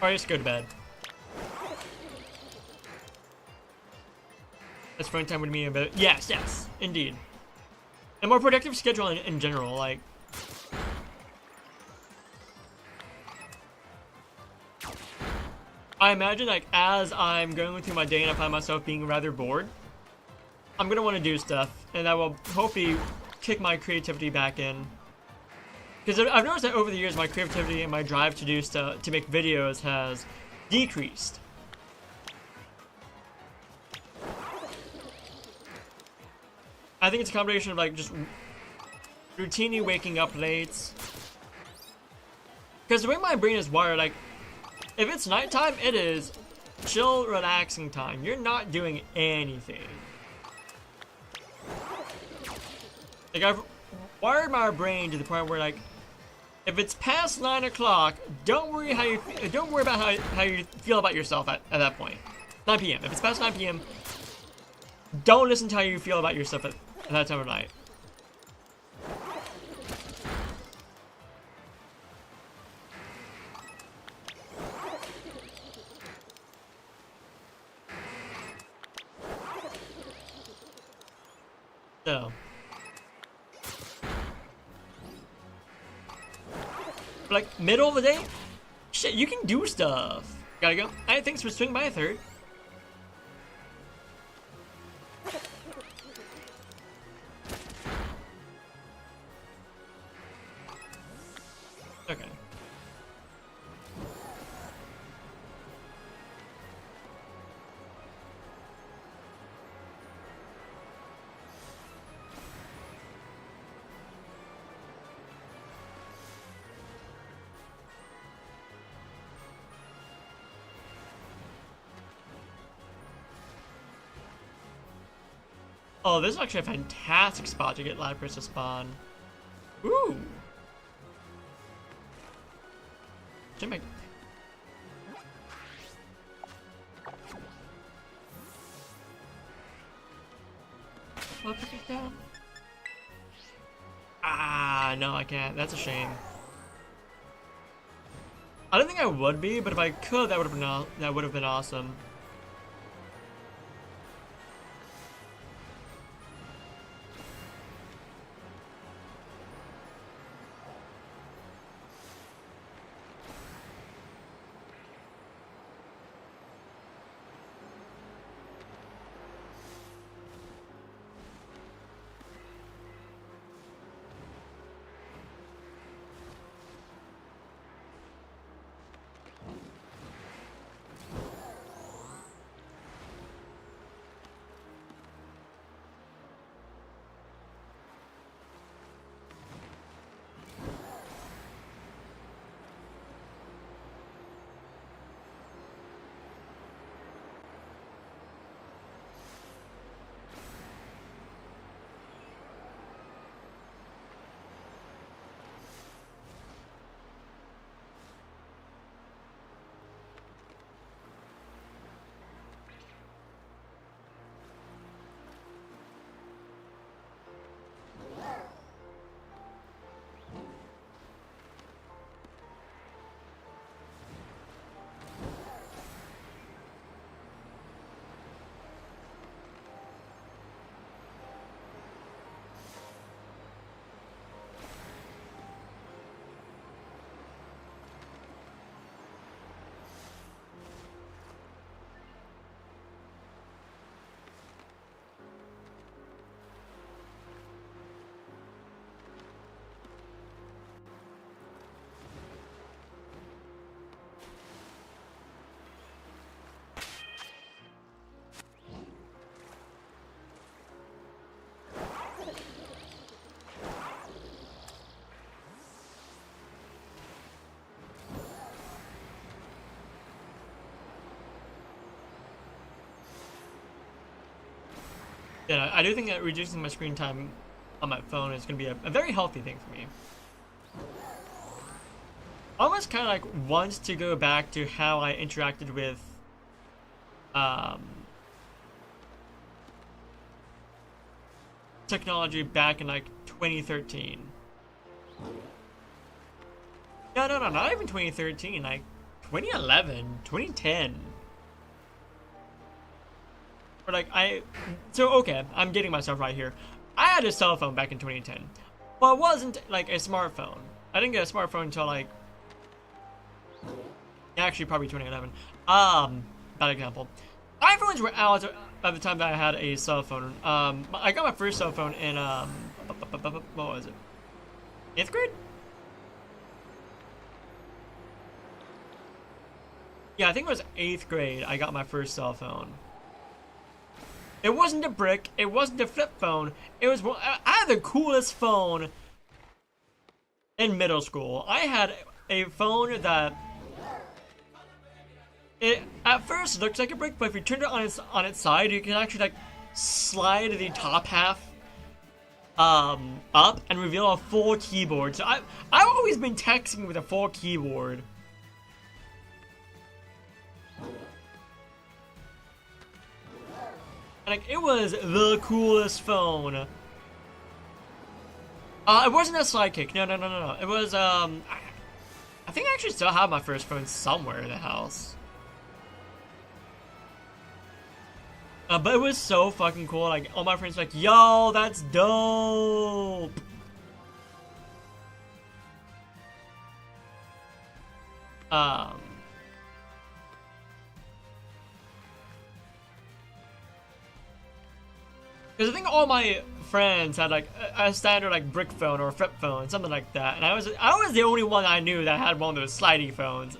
A: Or I just go to bed. That's phone time with me a bit. Yes, yes, indeed. A more productive schedule in general, like. I imagine, like, as I'm going through my day and I find myself being rather bored, I'm gonna want to do stuff, and that will hopefully kick my creativity back in. Because I've noticed that over the years, my creativity and my drive to do stuff, to make videos, has decreased. I think it's a combination of like just routinely waking up late. Because the way my brain is wired, like, if it's nighttime, it is chill, relaxing time. You're not doing anything. Like, I've wired my brain to the point where, like, if it's past 9 o'clock, don't worry about how you feel about yourself at that point. 9 p.m. If it's past 9 p.m., don't listen to how you feel about yourself at that time of night. So, like, middle of the day, shit, you can do stuff. Gotta go. Alright, thanks for swinging by a third. Okay. Oh, this is actually a fantastic spot to get Lapras to spawn. Ooh. Jimmy. I'll pick it down. Ah, no, I can't. That's a shame. I don't think I would be, but if I could, that would have been awesome. Yeah, I do think that reducing my screen time on my phone is going to be a very healthy thing for me. I almost kind of like want to go back to how I interacted with technology back in like 2013. No, not even 2013, like 2011, 2010. Or like okay, I'm getting myself right here. I had a cell phone back in 2010, but it wasn't like a smartphone. I didn't get a smartphone until like, actually probably 2011. Bad example. iPhones were out at the time that I had a cell phone. I got my first cell phone in what was it? 8th grade? Yeah, I think it was 8th grade. I got my first cell phone. It wasn't a brick. It wasn't a flip phone. It was. I had the coolest phone in middle school. I had a phone that it at first looked like a brick, but if you turned it on its side, you can actually like slide the top half up and reveal a full keyboard. So I've always been texting with a full keyboard. Like, it was the coolest phone. It wasn't a Sidekick. No. It was, I think I actually still have my first phone somewhere in the house. But it was so fucking cool. Like, all my friends were like, yo, that's dope. Because I think all my friends had like a standard like brick phone or a flip phone, something like that, and I was the only one I knew that had one of those slidey phones,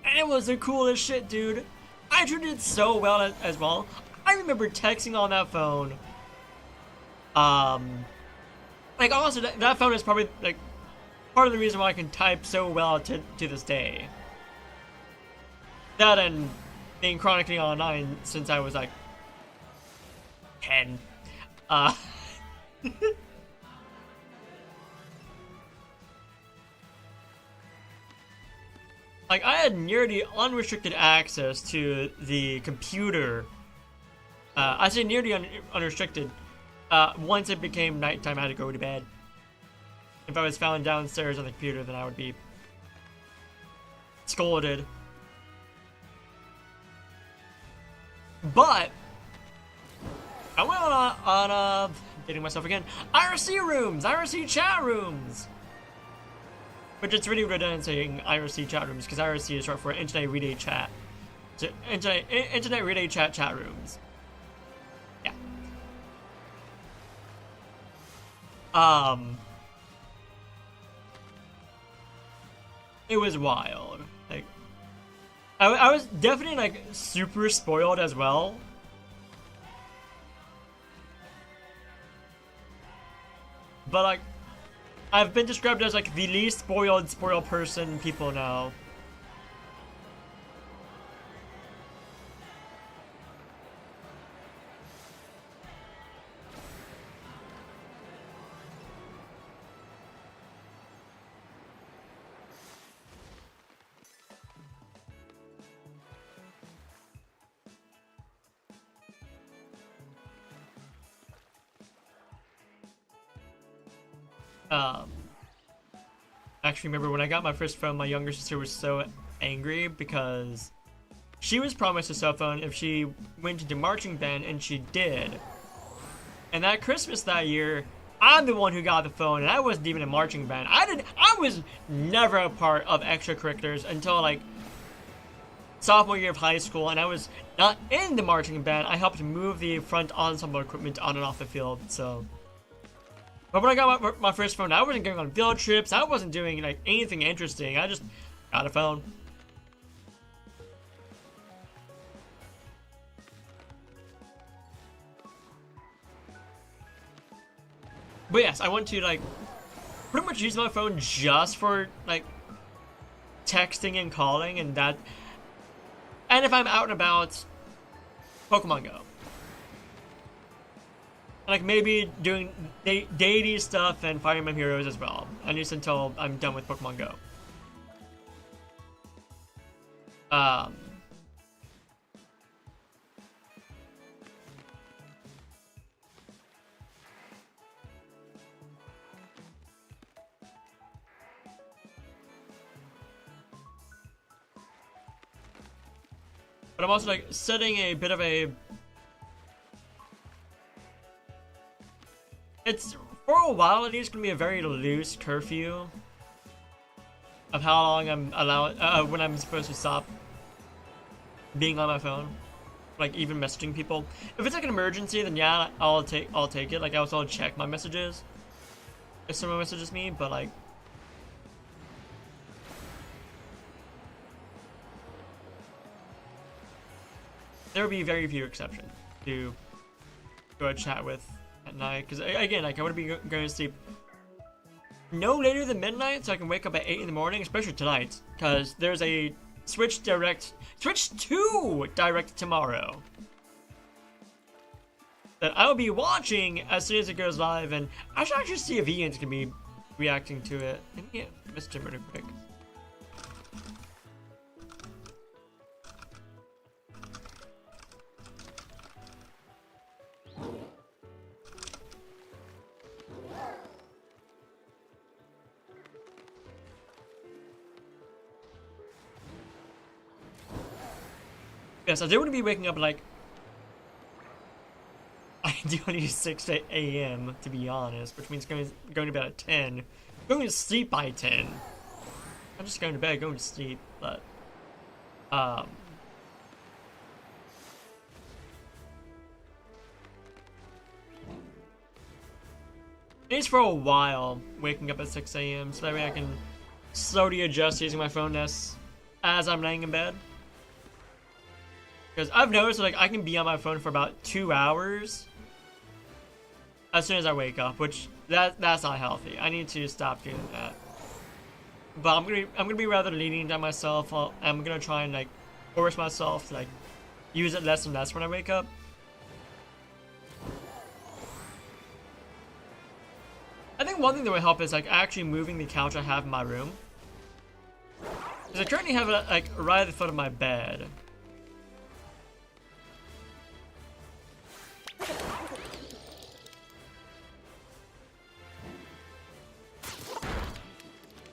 A: and it was the coolest shit, dude. I treated it so well as well. I remember texting on that phone. Like honestly, that phone is probably like part of the reason why I can type so well to this day. That and being chronically online since I was like 10. Like, I had nearly unrestricted access to the computer. I say nearly unrestricted. Once it became nighttime, I had to go to bed. If I was found downstairs on the computer, then I would be scolded. But I went on getting myself again, IRC rooms, IRC chat rooms. Which it's really redundant saying IRC chat rooms because IRC is short for Internet Relay Chat. So Internet Relay Chat rooms. Yeah. It was wild. Like, I was definitely like super spoiled as well. But like, I've been described as like the least spoiled person people know. Actually remember when I got my first phone, my younger sister was so angry because she was promised a cell phone if she went into marching band, and she did. And that Christmas that year, I'm the one who got the phone, and I wasn't even in marching band. I was never a part of extracurriculars until like sophomore year of high school, and I was not in the marching band. I helped move the front ensemble equipment on and off the field, so. But when I got my first phone, I wasn't going on field trips. I wasn't doing like anything interesting. I just got a phone. But yes, I want to like pretty much use my phone just for like texting and calling and that. And if I'm out and about, Pokemon Go. Like maybe doing deity stuff and Fire Emblem Heroes as well. At least until I'm done with Pokemon Go. Um, but I'm also like setting a bit of a. It's for a while. It is gonna be a very loose curfew of how long I'm allowed when I'm supposed to stop being on my phone, like even messaging people. If it's like an emergency, then yeah, I'll take it. Like I also check my messages if someone messages me, but like there will be very few exceptions to go and chat with at night. Because again, like I want to be going to sleep no later than midnight, so I can wake up at 8 in the morning, especially tonight, because there's a Switch 2 Direct tomorrow that I'll be watching as soon as it goes live, and I should actually see if Ian's gonna be reacting to it. Yeah, Mr. Murder quick. Yes, I do want to be waking up like ideally 6 a.m. to be honest, which means going to bed at 10. Going to sleep by 10. I'm just going to bed, going to sleep, but it's for a while waking up at 6 a.m. so that way I can slowly adjust using my phone as I'm laying in bed. Because I've noticed like I can be on my phone for about 2 hours as soon as I wake up, which that's not healthy. I need to stop doing that. But I'm gonna be rather lenient on myself. I'm gonna try and like force myself to like use it less and less when I wake up. I think one thing that would help is like actually moving the couch I have in my room. Because I currently have it like right at the foot of my bed.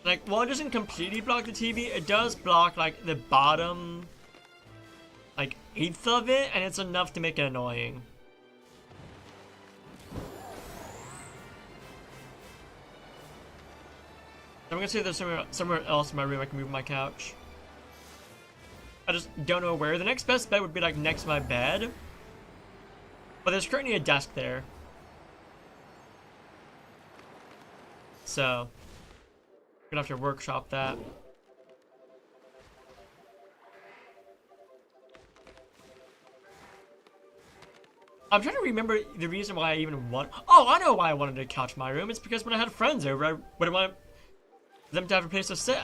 A: Like, while it doesn't completely block the TV, it does block, like, the bottom, like, eighth of it, and it's enough to make it annoying. I'm gonna say there's somewhere else in my room I can move my couch. I just don't know where. The next best bet would be, like, next to my bed. But there's currently a desk there. So gonna have to workshop that. I'm trying to remember the reason why I even want. Oh, I know why I wanted a couch in my room. It's because when I had friends over, I would want them to have a place to sit.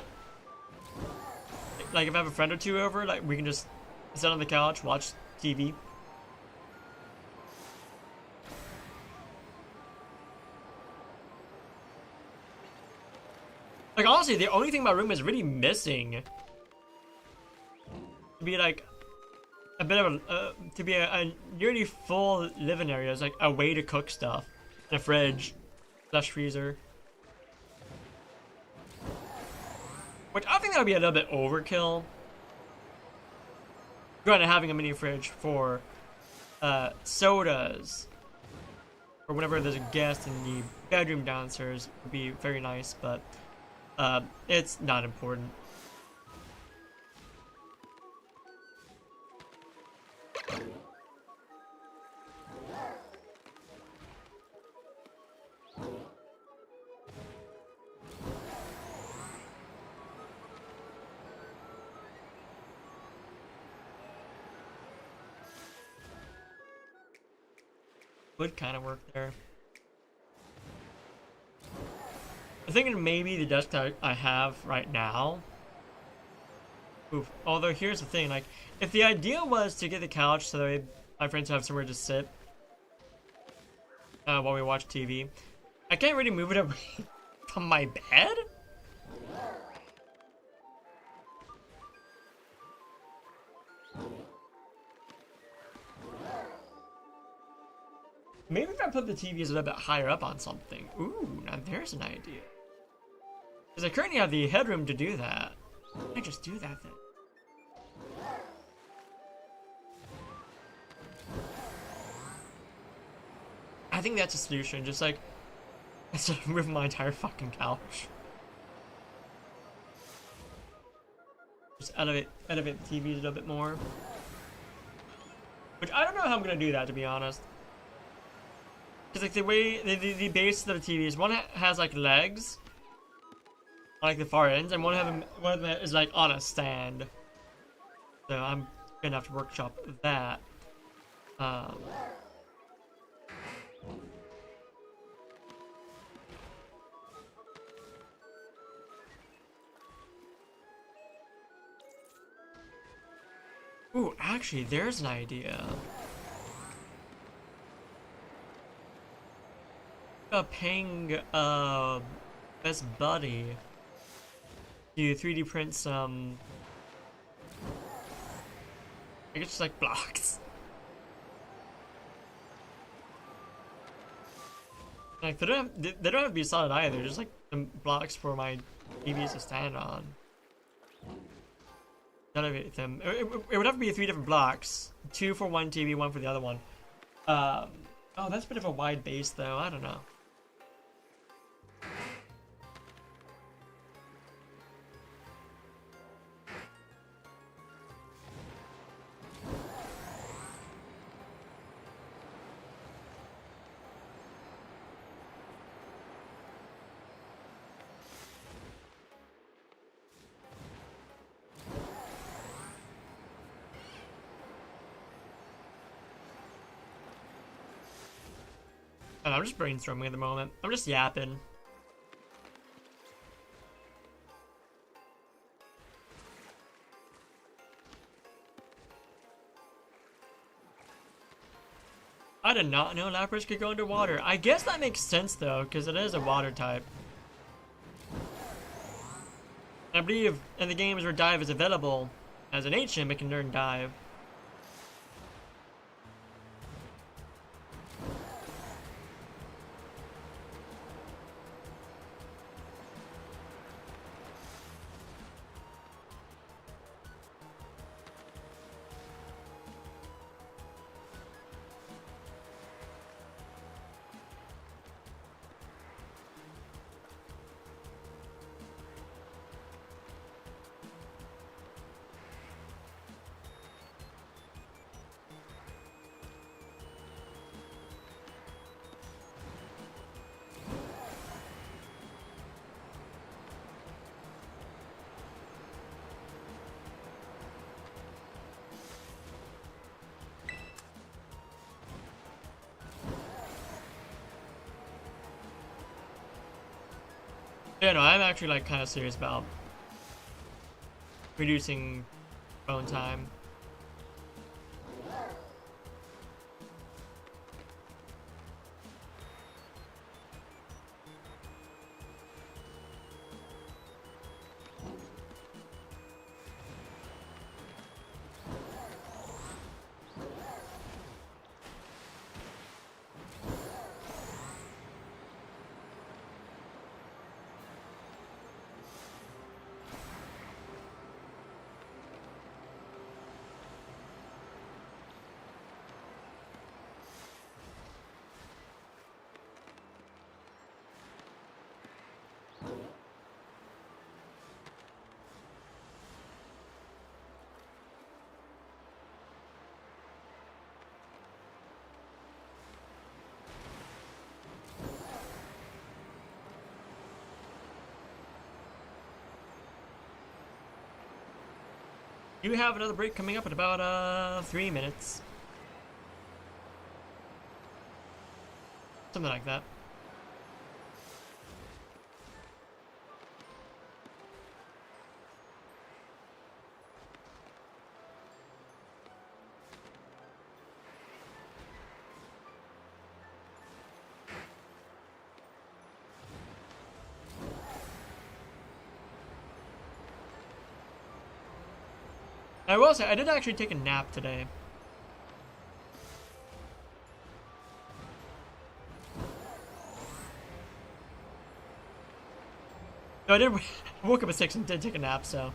A: Like if I have a friend or two over, like we can just sit on the couch, watch TV. Like honestly, the only thing my room is really missing to be like a bit of a nearly full living area is like a way to cook stuff, and a fridge, slash freezer. Which I think that would be a little bit overkill. Granted, having a mini fridge for sodas, or whenever there's a guest in the bedroom downstairs would be very nice, but it's not important. Would kind of work there. I'm thinking maybe the desk that I have right now. Oof. Although here's the thing, like, if the idea was to get the couch so that my friends have somewhere to sit, while we watch TV. I can't really move it away from my bed? Maybe if I put the TVs a little bit higher up on something. Ooh, now there's an idea. Because I currently have the headroom to do that. I just do that then. I think that's a solution. Just like, instead of moving my entire fucking couch. Just elevate the TVs a little bit more. Which I don't know how I'm gonna do that, to be honest. Because like the way the base of the TVs, one has like legs, on, like the far ends, and one of them is like on a stand. So I'm gonna have to workshop that. Ooh, actually, there's an idea. Paying best buddy to 3D print some, I guess just like blocks. Like they don't have to be solid either. Just like some blocks for my TVs to stand on. Elevate them. It would have to be 3 different blocks, 2 for one TV, 1 for the other one. Oh, that's a bit of a wide base though. I don't know. I'm just brainstorming at the moment. I'm just yapping. I did not know Lapras could go underwater. I guess that makes sense though, because it is a water type. I believe in the games where dive is available, as an HM, it can learn dive. Yeah, no, I'm actually like kind of serious about reducing phone time. You have another break coming up in about 3 minutes. Something like that. I will say, I did actually take a nap today. No, I did. I woke up at 6 and did take a nap, so.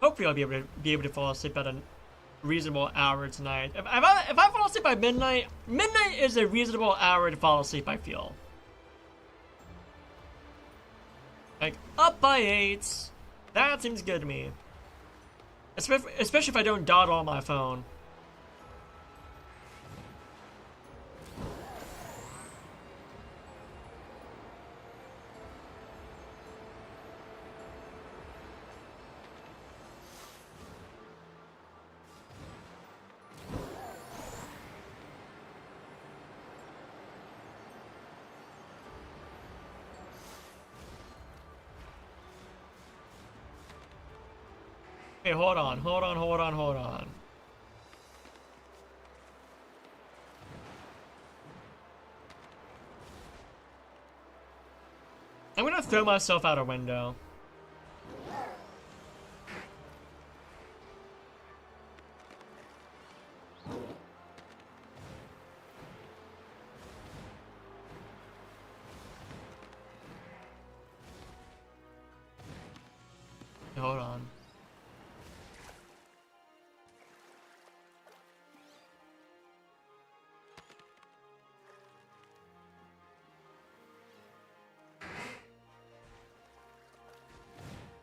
A: Hopefully, I'll be able to fall asleep at a reasonable hour tonight. If I fall asleep by midnight, midnight is a reasonable hour to fall asleep, I feel. Like, up by 8. That seems good to me. Especially if I don't dawdle on my phone. Okay, hold on. I'm gonna throw myself out a window. Okay, hold on.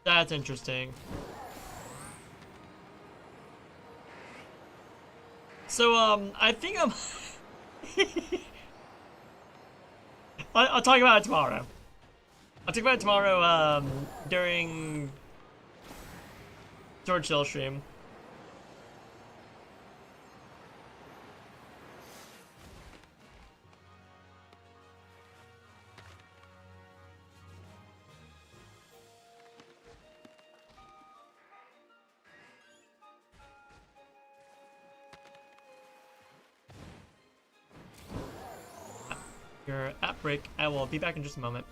A: That's interesting. So, I think I'm... I'll talk about it tomorrow. I'll talk about it tomorrow, during George Hill stream. Your app break. I will be back in just a moment.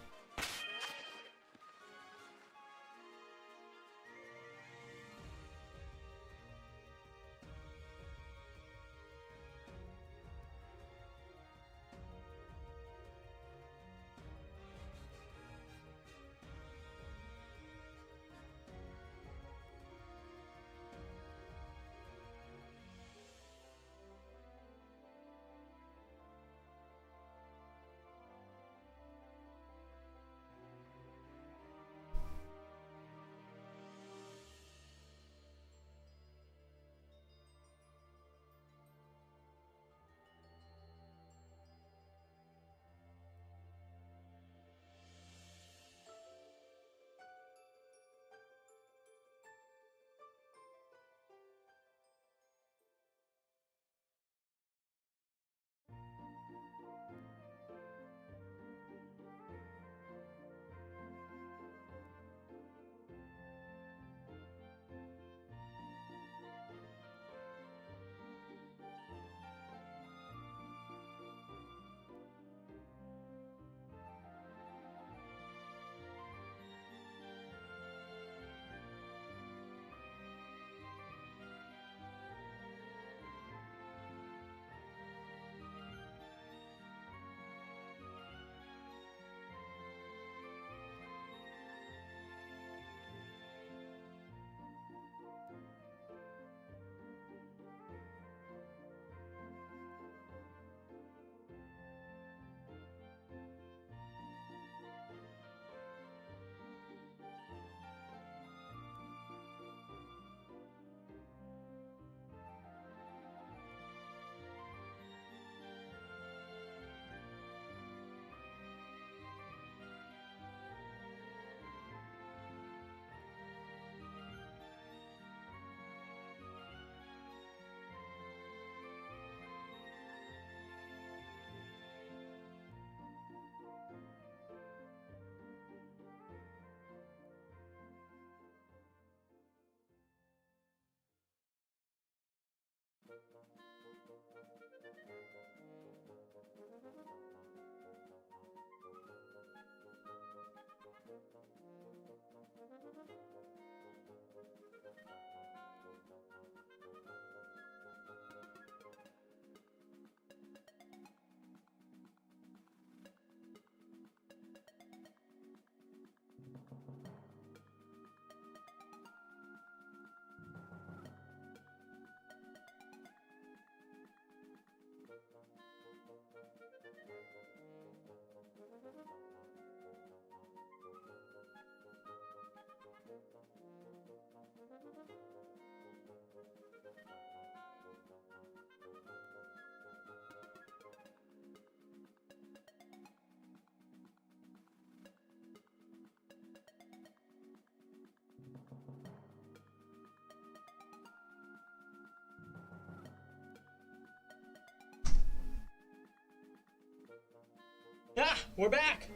A: We're back!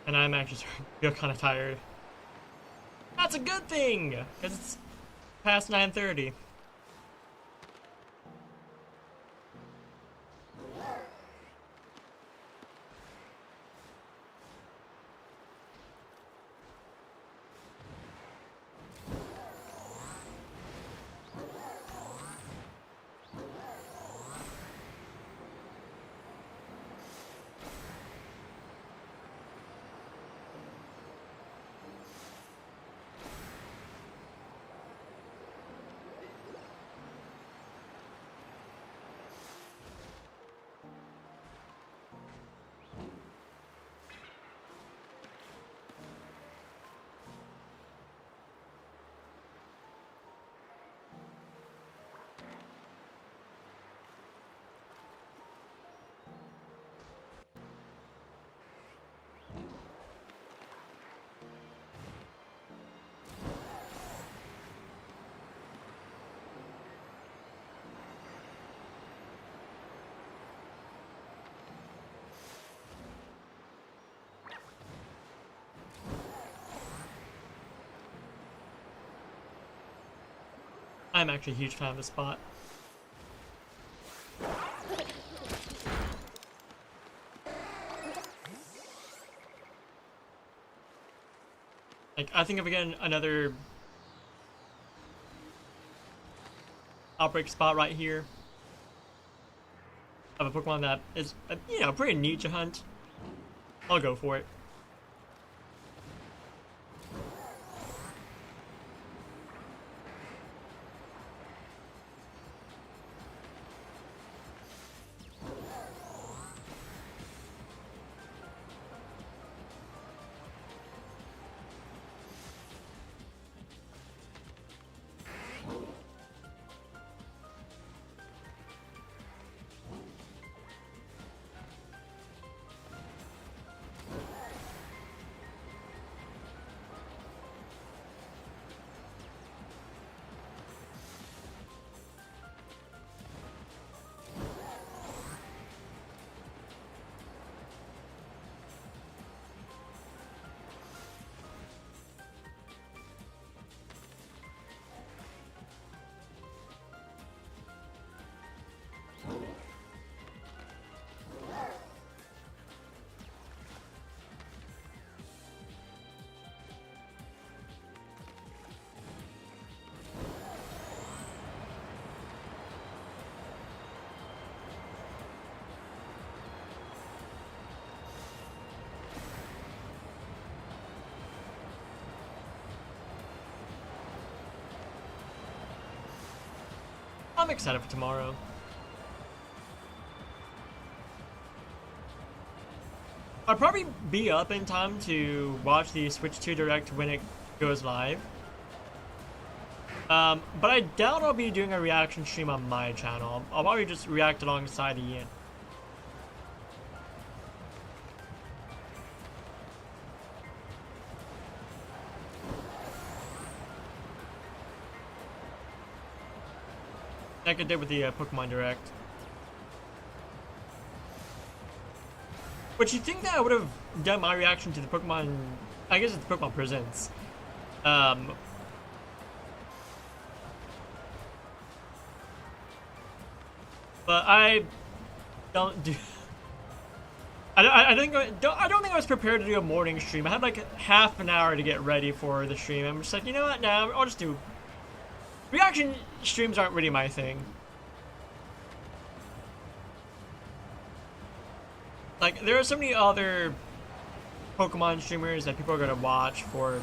A: And I'm actually starting to feel kind of tired. That's a good thing, because it's past 9:30. I'm actually a huge fan of this spot. Like, I think if we get another outbreak spot right here of a Pokemon that is, you know, pretty neat to hunt, I'll go for it. I'm excited for tomorrow. I'll probably be up in time to watch the Switch 2 Direct when it goes live. But I doubt I'll be doing a reaction stream on my channel. I'll probably just react alongside Ian. Like I did with the Pokemon Direct. But you think that I would have done my reaction to the Pokemon... I guess it's Pokemon Presents. But I don't do... I don't think I was prepared to do a morning stream. I had like half an hour to get ready for the stream. I'm just like, you know what? Nah, I'll just do. Reaction streams aren't really my thing. Like, there are so many other Pokemon streamers that people are gonna watch for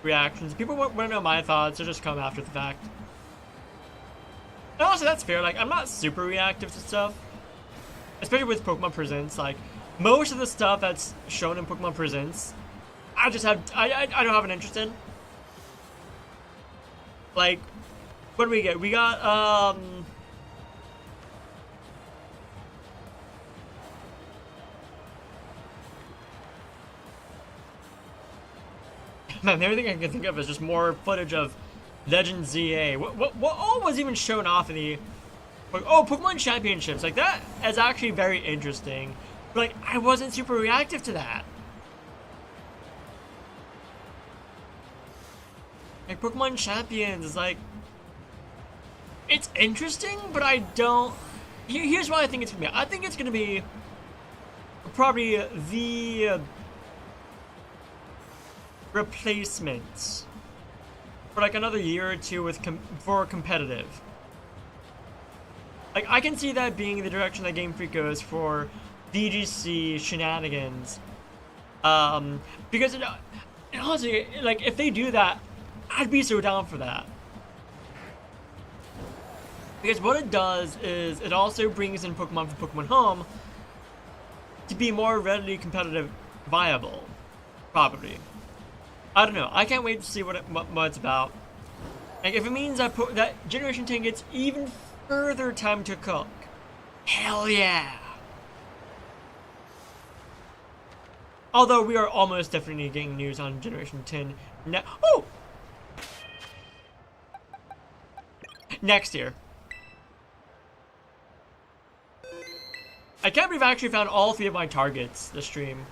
A: reactions. People want to know my thoughts, so just come after the fact. And also, that's fair. Like, I'm not super reactive to stuff, especially with Pokemon Presents. Like, most of the stuff that's shown in Pokemon Presents, I don't have an interest in. Like, what do we get? We got man, everything I can think of is just more footage of Legend ZA. What all was even shown off in the... Oh, Pokemon Championships. Like, that is actually very interesting. But, like, I wasn't super reactive to that. Like, Pokemon Champions is like... It's interesting, but I don't... Here's what I think it's gonna be. I think it's gonna be... probably the... replacements for like another year or two with for competitive. Like, I can see that being the direction that Game Freak goes for VGC shenanigans. Because honestly, like, if they do that, I'd be so down for that. Because what it does is it also brings in Pokemon for Pokemon Home to be more readily competitive viable, probably. I don't know. I can't wait to see what it's about. Like, if it means that that Generation 10 gets even further time to cook, hell yeah. Although we are almost definitely getting news on Generation 10 now. Oh! Next year. I can't believe I actually found all 3 of my targets this stream.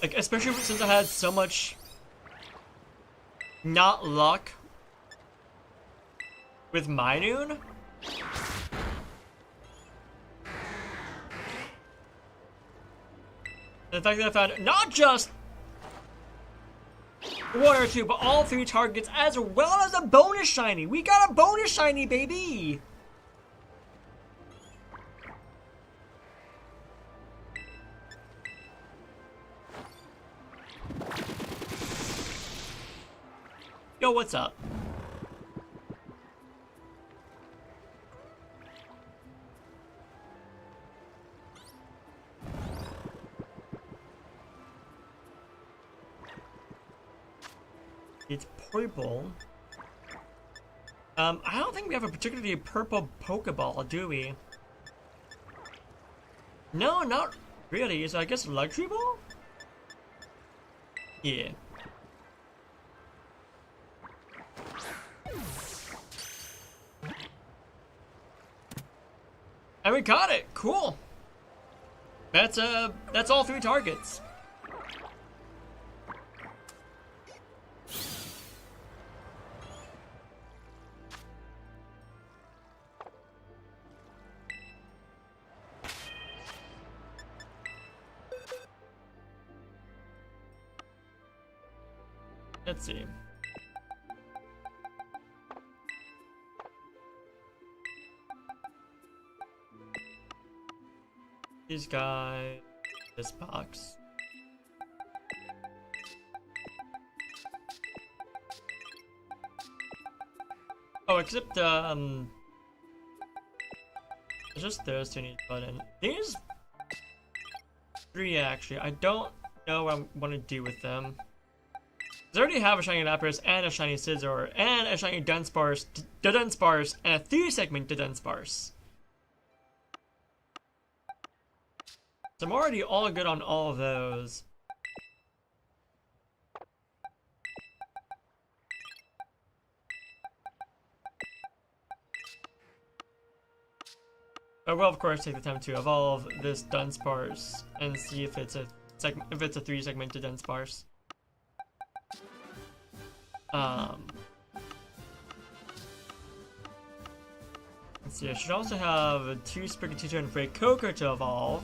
A: Like, especially since I had so much not luck with Minoon. The fact that I found not just 1 or 2, but all 3 targets as well as a bonus shiny. We got a bonus shiny, baby! Yo, what's up? It's purple. I don't think we have a particularly purple Pokeball, do we? No, not really. So I guess Luxury Ball? Yeah. And we got it. Cool. That's all 3 targets. Let's see. These guys, this box. Oh, except there's just those 2 need button. These 3 actually, I don't know what I want to do with them. I already have a shiny Lapras and a shiny Scizor and a shiny Dunsparce, and a 3-segment Dunsparce. So I'm already all good on all of those. I will of course take the time to evolve this Dunsparce and see if it's a 3-segmented Dunsparce. Let's see, I should also have 2 Sprigatito and Frey Coco to evolve.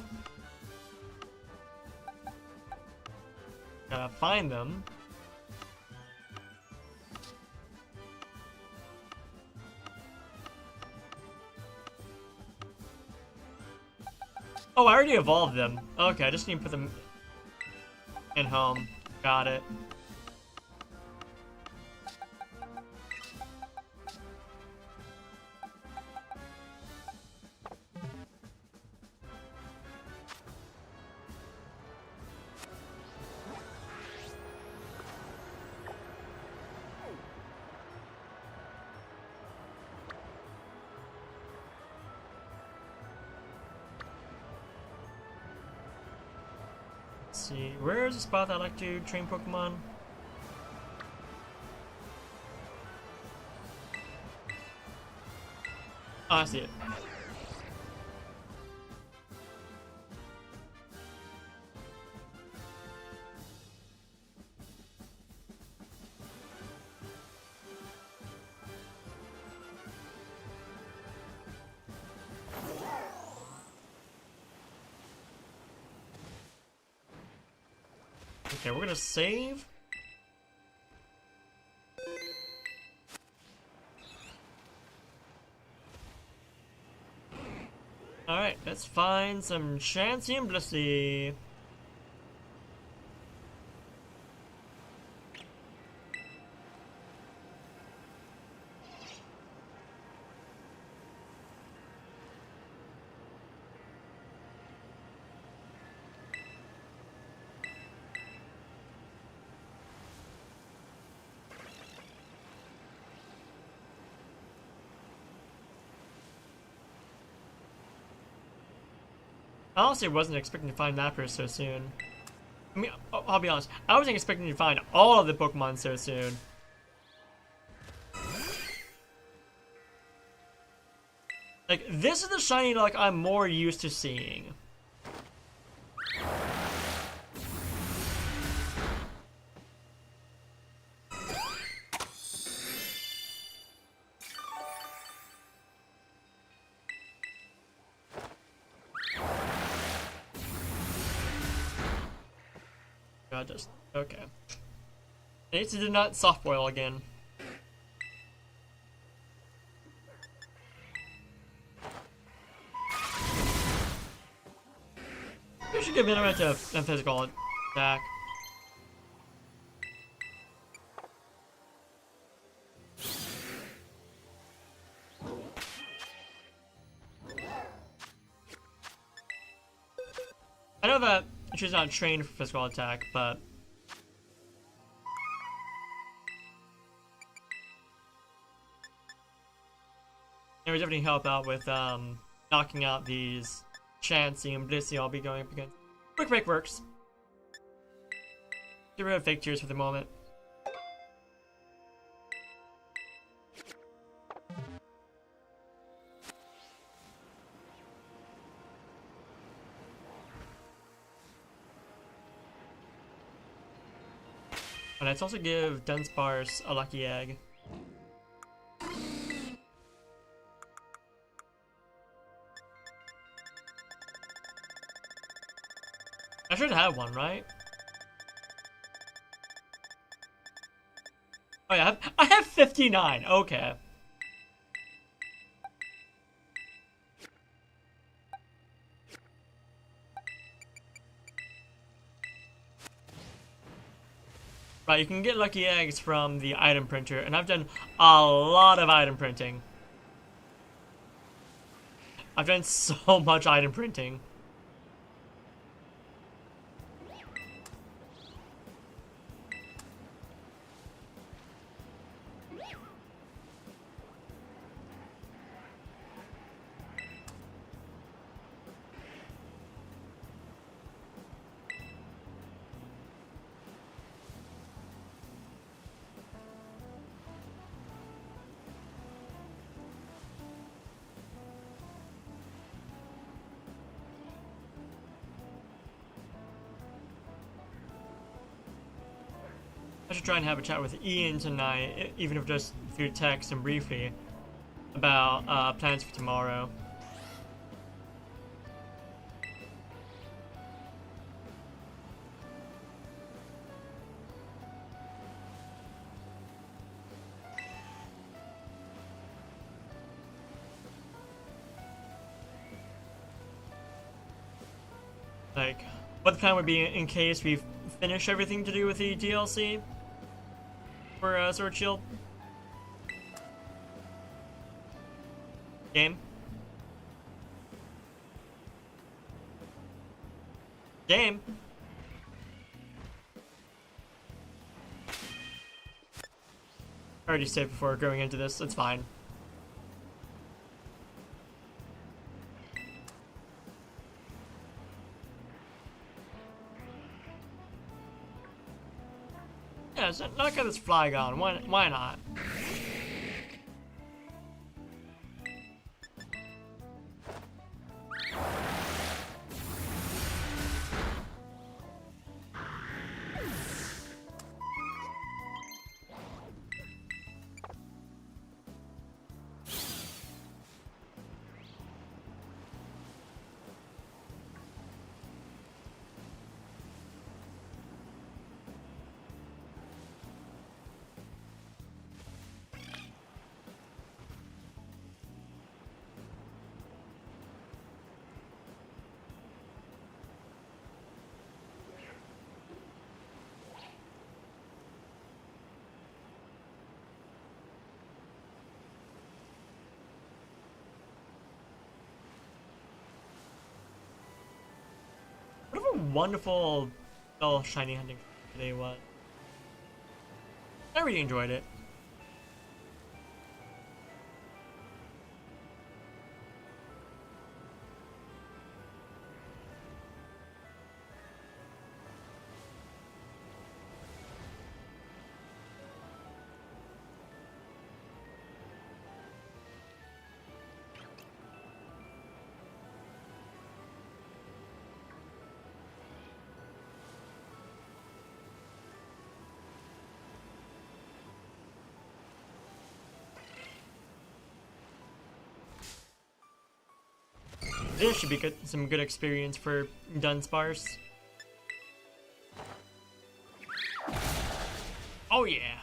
A: Gotta find them. Oh, I already evolved them. Okay, I just need to put them in home. Got it. Let's see, where is the spot that I like to train Pokemon? Oh, I see it. Okay, we're gonna save. Alright, let's find some Chansey and Bluesky. I honestly wasn't expecting to find Lapras so soon. I mean, I'll be honest, I wasn't expecting to find all of the Pokemon so soon. Like, this is the shiny like I'm more used to seeing. Just okay. I need to do not soft boil again. I should give Minimat a physical attack. I know that she's not trained for physical attack, but it would definitely help out with knocking out these Chansey and Bluesky I'll be going up against. Quick break works. Get rid of fake tears for the moment. And let's also give Dunsparce a lucky egg. I should have one, right? Oh yeah, I have 59, okay. Right, you can get lucky eggs from the item printer, and I've done a lot of item printing. I've done so much item printing. I should try and have a chat with Ian tonight, even if just through text and briefly. about plans for tomorrow. Like, what the plan would be in case we finish everything to do with the DLC for Sword Shield game. Game. I already saved before going into this. It's fine. Yeah, so not got this flag on. Why not? What a wonderful shiny hunting today was. I really enjoyed it. This should be good, some good experience for Dunsparce. Oh yeah.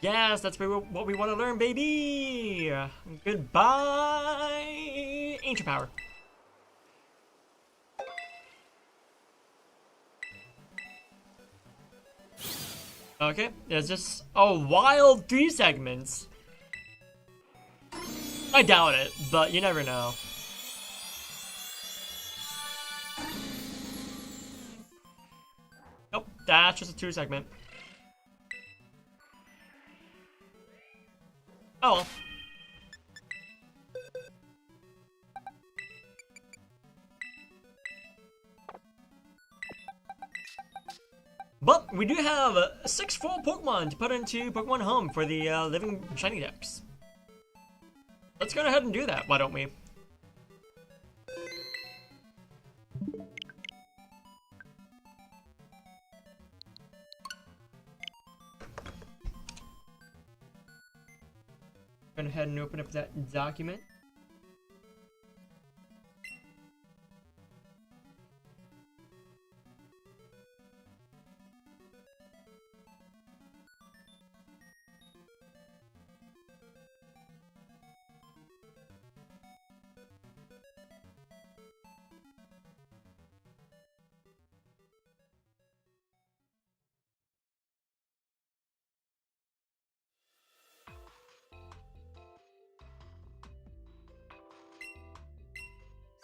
A: Yes, that's what we want to learn, baby! Goodbye, Ancient Power. Okay, there's just a wild 3 segments. I doubt it, but you never know. Nope, that's just a 2 segment. Oh well. But we do have 6 full Pokemon to put into Pokemon Home for the living shiny decks. Let's go ahead and do that, why don't we? Go ahead and open up that document.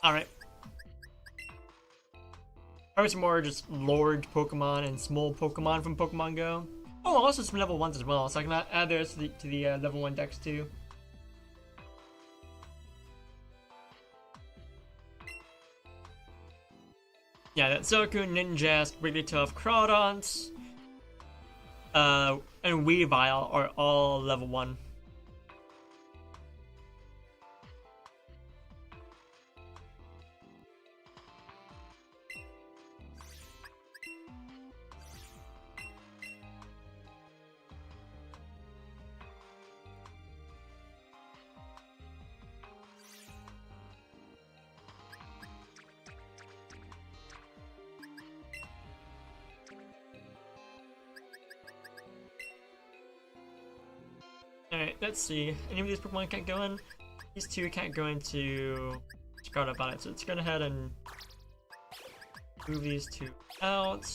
A: Alright. Probably some more just large Pokemon and small Pokemon from Pokemon Go. Oh, also some level 1s as well, so I can add those to the level 1 decks too. Yeah, that Suicune, Ninjask, Wigglytuff, Crawdons, and Weavile are all level 1. Alright, let's see. Any of these Pokemon can't go in? These two can't go into Scarlet Violet, so let's go ahead and move these two out.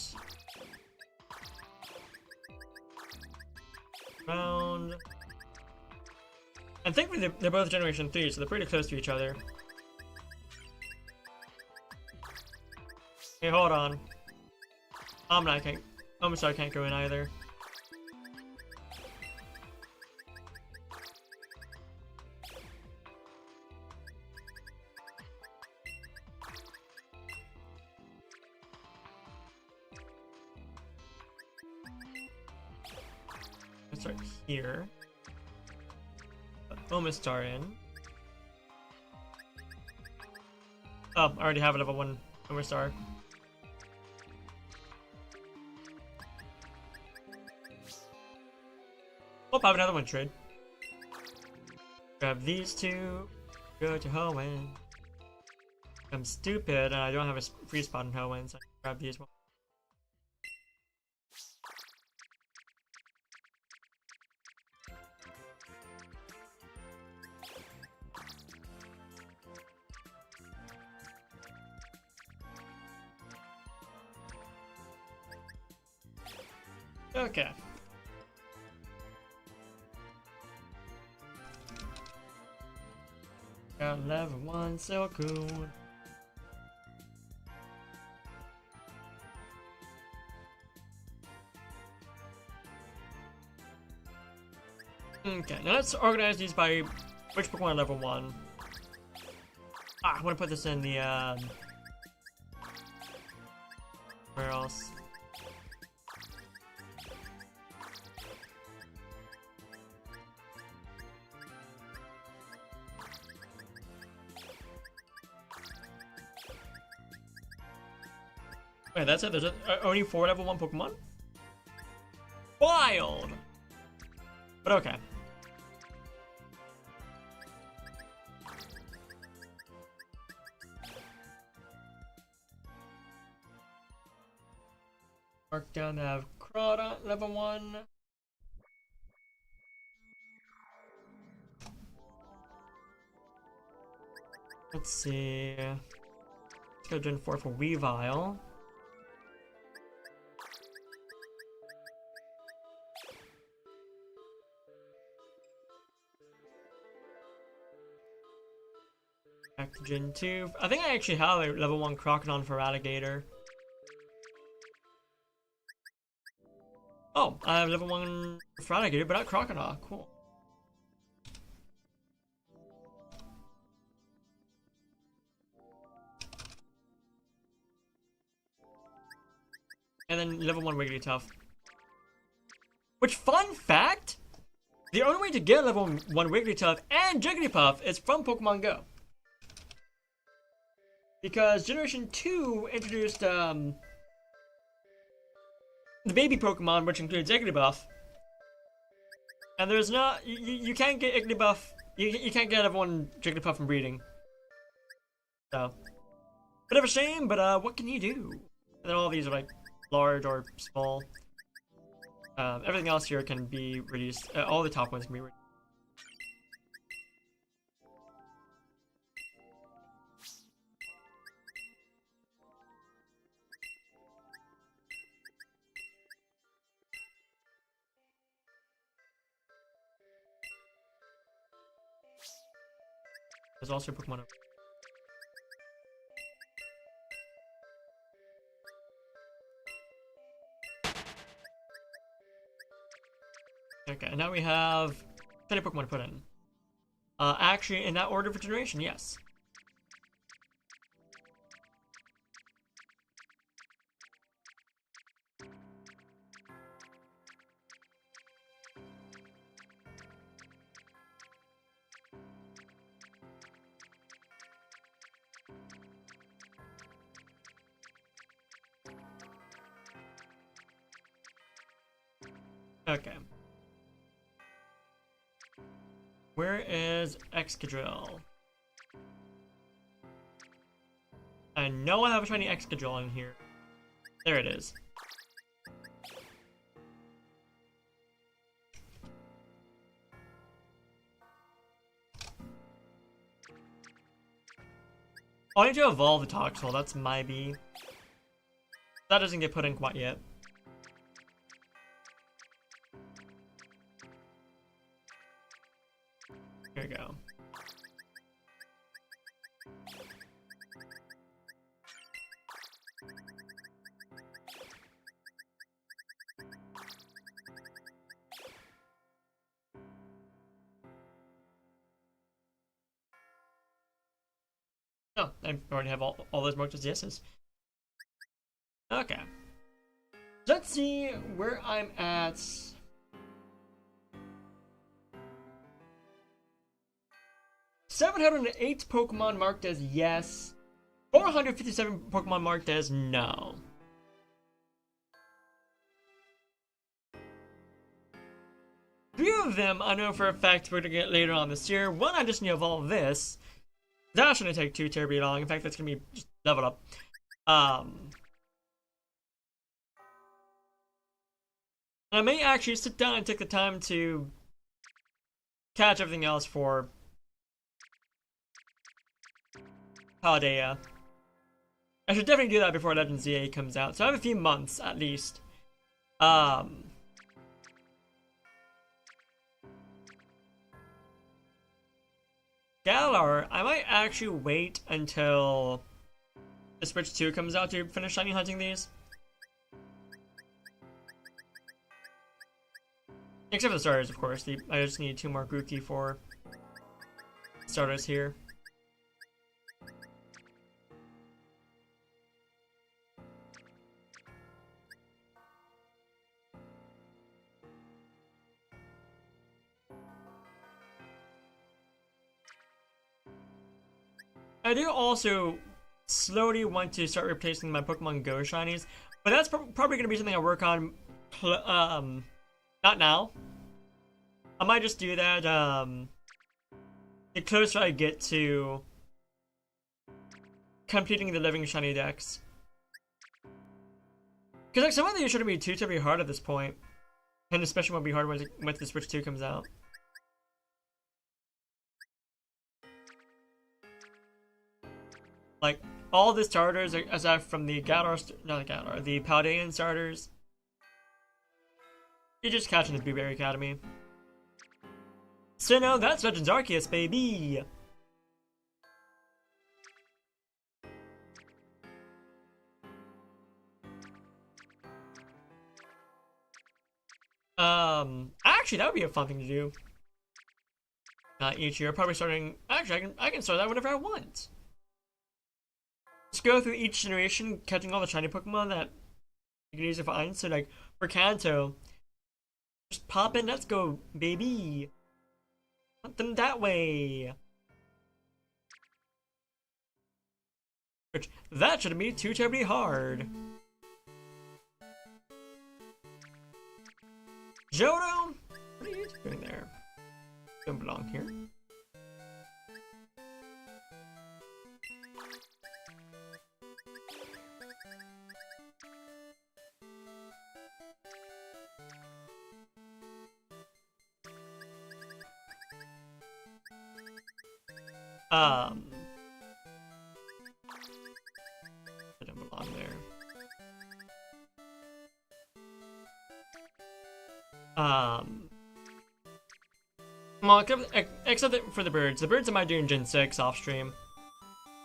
A: Round. And thankfully they're both Generation 3, so they're pretty close to each other. Hey, hold on. Omastar can't go in either. Let's start here. Omastar in. Oh, I already have a level 1 Omastar. Oh, I have another one trade. Grab these two. Go to Hoenn. I'm stupid and I don't have a free spot in Hoenn, so I can grab these ones. Okay. Got level 1 Silcoon. Okay, now let's organize these by which Pokemon level 1. Ah, I want to put this in the, where else? Wait, that's it? There's only 4 level 1 Pokemon? Wild! But okay. Mark down to have Crawdaunt level 1. Let's see. Let's go Gen 4 for Weavile. Back to Gen 2. I think I actually have a level 1 Crocodon for Alligator. Oh, I have level 1 for Alligator, but not Crocodile. Cool. And then level 1 Wigglytuff. Which, fun fact, the only way to get level 1 Wigglytuff and Jigglypuff is from Pokemon Go. Because Generation 2 introduced the baby Pokemon, which includes Igglybuff. And there's not, you can't get Igglybuff, you can't get everyone Jigglypuff from breeding. So, bit of a shame, but what can you do? And then all these are like large or small. Everything else here can be reduced, all the top ones can be reduced. There's also a Pokemon over. Okay, and now we have 20 Pokemon to put in. Actually, in that order for generation, yes. Okay. Where is Excadrill? I know I have a shiny Excadrill in here. There it is. Oh, I need to evolve the Toxel. That's my B. That doesn't get put in quite yet. Here we go. Oh, I already have all those marked as yeses. Okay. Let's see where I'm at. 708 Pokemon marked as yes. 457 Pokemon marked as no. Three of them I know for a fact we're gonna get later on this year. One I just need to evolve this. That shouldn't take too terribly long. In fact, that's gonna be just leveled up. I may actually sit down and take the time to catch everything else for Paldea. I should definitely do that before Legends ZA comes out. So I have a few months at least. Galar, I might actually wait until the Switch 2 comes out to finish shiny hunting these. Except for the starters, of course. I just need 2 more Grookey for starters here. I do also slowly want to start replacing my Pokemon Go shinies, but that's probably going to be something I work on, not now. I might just do that, the closer I get to completing the living shiny decks. Because like some of these shouldn't be too terribly hard at this point, and especially won't be hard when the Switch 2 comes out. Like, all the starters, aside from the Galar, not the Galar, the Paldean starters, you're just catching the Blueberry Academy. So now that's Legends Arceus, baby! Actually, that would be a fun thing to do. Not each year, probably starting, actually, I can start that whenever I want. Just go through each generation, catching all the shiny Pokemon that you can easily find. So, like, for Kanto, just pop in, let's go, baby. Want them that way. Which, that shouldn't be too terribly hard. Johto? What are you doing there? Don't belong here. I don't belong there. Well, except for the birds. The birds I might do in Gen 6 off stream.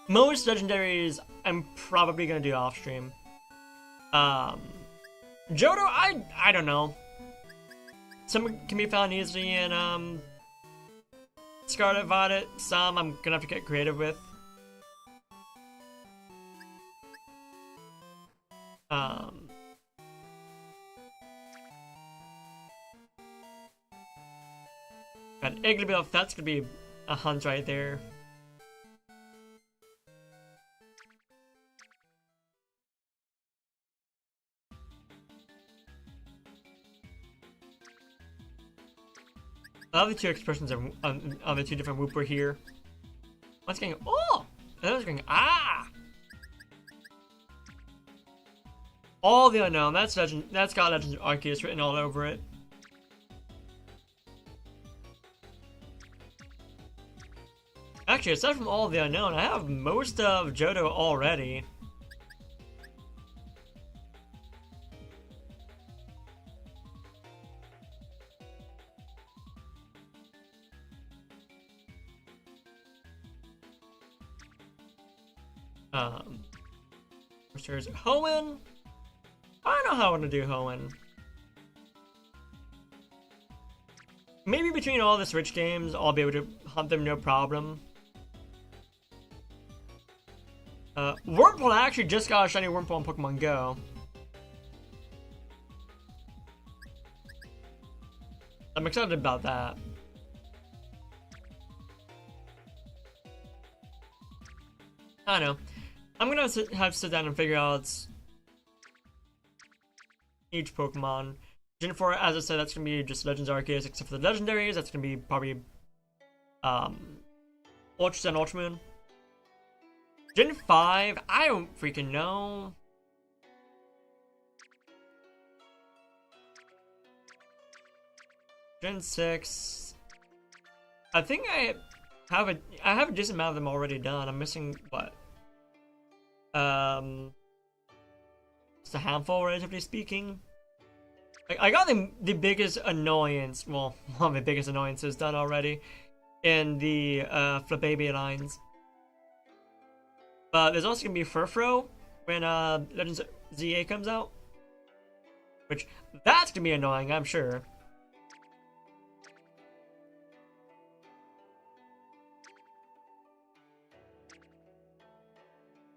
A: Most legendaries I'm probably gonna do off stream. Johto, I don't know. Some can be found easily in Scarlet Violet. Some I'm gonna have to get creative with. Got Igglybuff, that's gonna be a hunt right there. I love the 2 expressions on the 2 different Wooper here. One's going, oh! The other's going, ah! All the unknown, that's got Legends Arceus written all over it. Actually, aside from all of the unknown, I have most of Johto already. There's Hoenn. I don't know how I want to do Hoenn. Maybe between all the Switch games, I'll be able to hunt them no problem. Wurmple, I actually just got a shiny Wurmple on Pokemon Go. I'm excited about that. I don't know. I'm gonna have to sit down and figure out each Pokemon. Gen 4, as I said, that's gonna be just Legends Arceus, except for the Legendaries. That's gonna be probably Ultra Sun, Ultra Moon. Gen 5, I don't freaking know. Gen 6, I think I have a decent amount of them already done. I'm missing what? Just a handful, relatively speaking. I got the biggest annoyance, well, one of the biggest annoyances done already in the Flabébé lines. But there's also gonna be Furfrou when Legends ZA comes out, which that's gonna be annoying, I'm sure.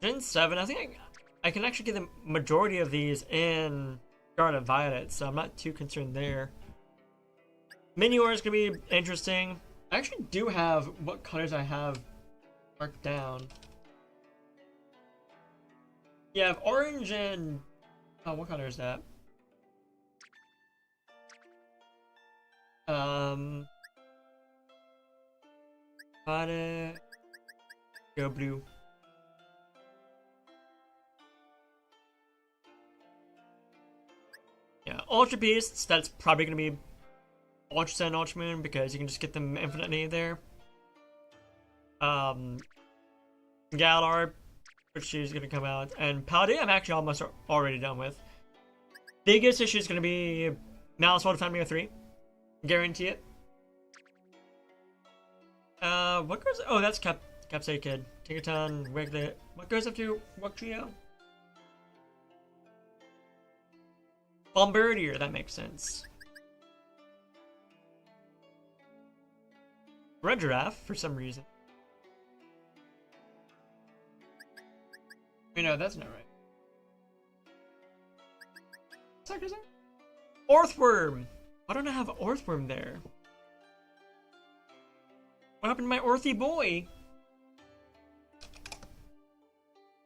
A: Gen 7, I think I can actually get the majority of these in Scarlet Violet, so I'm not too concerned there. Minior is going to be interesting. I actually do have what colors I have marked down. Yeah, I have orange and... oh, what color is that? Go blue. Yeah, Ultra Beasts, that's probably going to be Ultra Sun, Ultra Moon, because you can just get them infinitely there. Galar, which is going to come out, and Paladin I'm actually almost already done with. Biggest issue is going to be Malice World Family 3. Guarantee it. What goes... oh, that's Capsay Kid. Tinkerton, Wiglet. What goes up to what trio? Bombardier, that makes sense. Red Giraffe, for some reason. You know, that's not right. What's that? Orthworm! Why don't I have Orthworm there? What happened to my Orthy boy?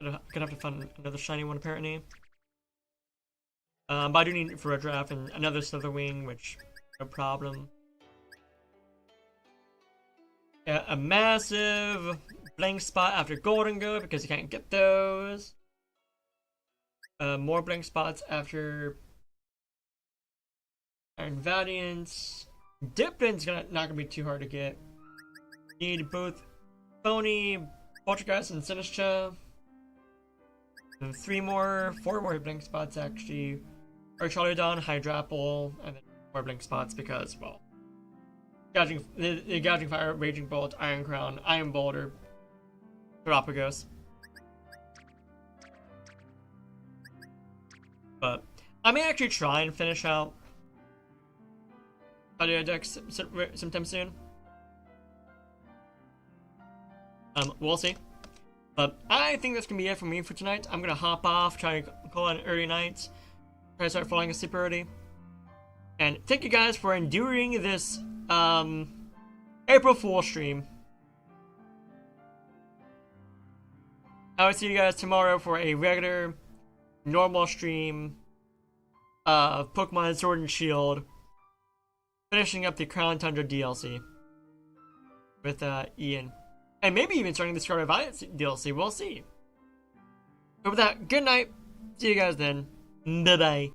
A: Gonna have to find another shiny one, apparently. But I do need it for a draft and another Slitherwing, which no problem. Yeah, a massive blank spot after Golden Go because you can't get those. More blank spots after Iron Valiant. Diplin's not gonna be too hard to get. Need both Phony, Poltergeist, and Sinistra. And 4 more blank spots actually. Archaludon, Hydrapple, and then more blink spots because, well, the Gouging Fire, Raging Bolt, Iron Crown, Iron Boulder, Galapagos. But I may actually try and finish out Audio Dex sometime soon. We'll see. But I think that's gonna be it for me for tonight. I'm gonna hop off, try to call it an early night. Try to start falling asleep already. And thank you guys for enduring this April Fool's stream. I will see you guys tomorrow for a regular, normal stream of Pokemon Sword and Shield, finishing up the Crown Tundra DLC with Ian. And maybe even starting the Scarlet Violet DLC, we'll see. But with that, good night. See you guys then. Bye-bye.